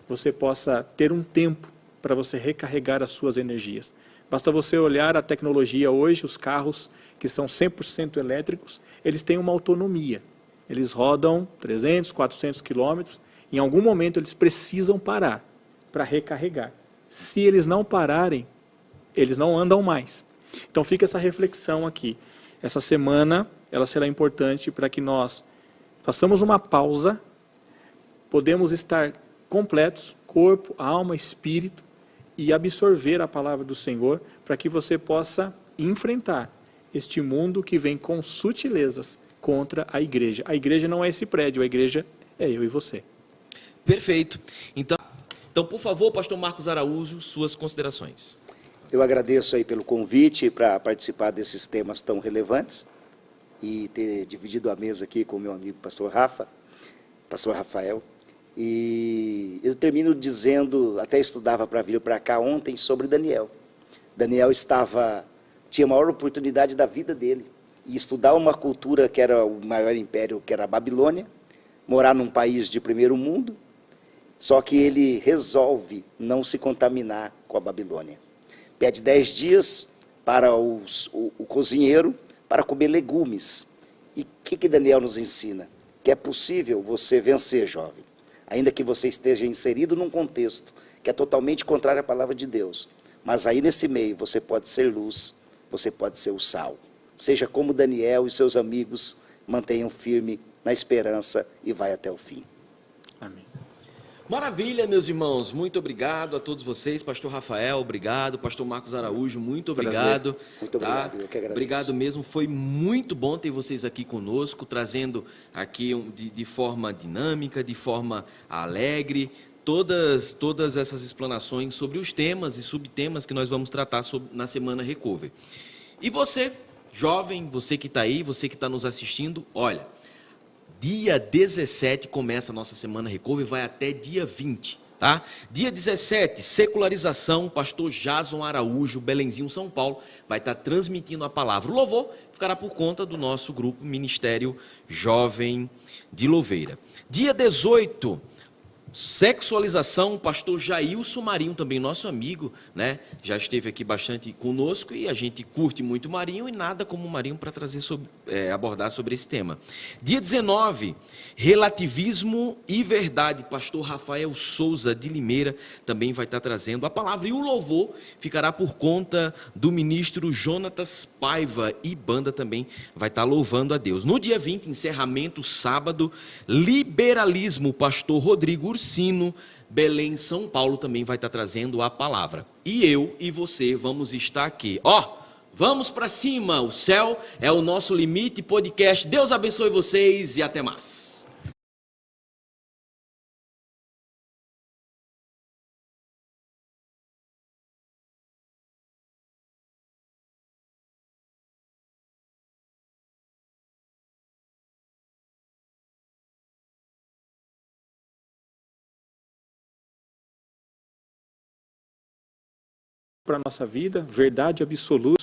você possa ter um tempo para você recarregar as suas energias. Basta você olhar a tecnologia hoje, os carros que são 100% elétricos, eles têm uma autonomia. Eles rodam 300, 400 quilômetros. Em algum momento eles precisam parar para recarregar. Se eles não pararem, eles não andam mais. Então fica essa reflexão aqui. Essa semana ela será importante para que nós façamos uma pausa, podemos estar completos, corpo, alma, espírito, e absorver a palavra do Senhor para que você possa enfrentar este mundo que vem com sutilezas contra a igreja. A igreja não é esse prédio, a igreja é eu e você. Perfeito. Então, por favor, pastor Marcos Araújo, suas considerações. Eu agradeço aí pelo convite para participar desses temas tão relevantes e ter dividido a mesa aqui com o meu amigo pastor Rafael. E eu termino dizendo, até estudava para vir para cá ontem sobre Daniel. Daniel tinha a maior oportunidade da vida dele, e estudar uma cultura que era o maior império, que era a Babilônia, morar num país de primeiro mundo, só que ele resolve não se contaminar com a Babilônia. Pede 10 dias para o cozinheiro para comer legumes. E o que Daniel nos ensina? Que é possível você vencer, jovem, ainda que você esteja inserido num contexto que é totalmente contrário à palavra de Deus. Mas aí nesse meio você pode ser luz, você pode ser o sal. Seja como Daniel e seus amigos, mantenham firme na esperança e vai até o fim. Amém. Maravilha, meus irmãos. Muito obrigado a todos vocês. Pastor Rafael, obrigado. Pastor Marcos Araújo, muito obrigado. Muito obrigado, eu que agradeço. Obrigado mesmo. Foi muito bom ter vocês aqui conosco, trazendo aqui de forma dinâmica, de forma alegre, todas essas explanações sobre os temas e subtemas que nós vamos tratar na Semana Recover. E você, jovem, você que está aí, você que está nos assistindo, olha, dia 17 começa a nossa Semana Recover, vai até dia 20, tá? Dia 17, secularização, pastor Jason Araújo, Belenzinho, São Paulo, vai estar transmitindo a palavra. O louvor ficará por conta do nosso grupo Ministério Jovem de Louveira. Dia 18, Sexualização, pastor Jailson Marinho, também nosso amigo, né? Já esteve aqui bastante conosco e a gente curte muito o Marinho e nada como o Marinho para trazer abordar sobre esse tema. Dia 19, relativismo e verdade, pastor Rafael Souza de Limeira também vai estar trazendo a palavra e o louvor ficará por conta do ministro Jonatas Paiva e banda também vai estar louvando a Deus. No dia 20, encerramento, sábado, liberalismo, pastor Rodrigo Ursino, Belém, São Paulo, também vai estar trazendo a palavra. E eu e você vamos estar aqui. Vamos para cima, o céu é o nosso limite podcast. Deus abençoe vocês e até mais. Para a nossa vida, verdade absoluta.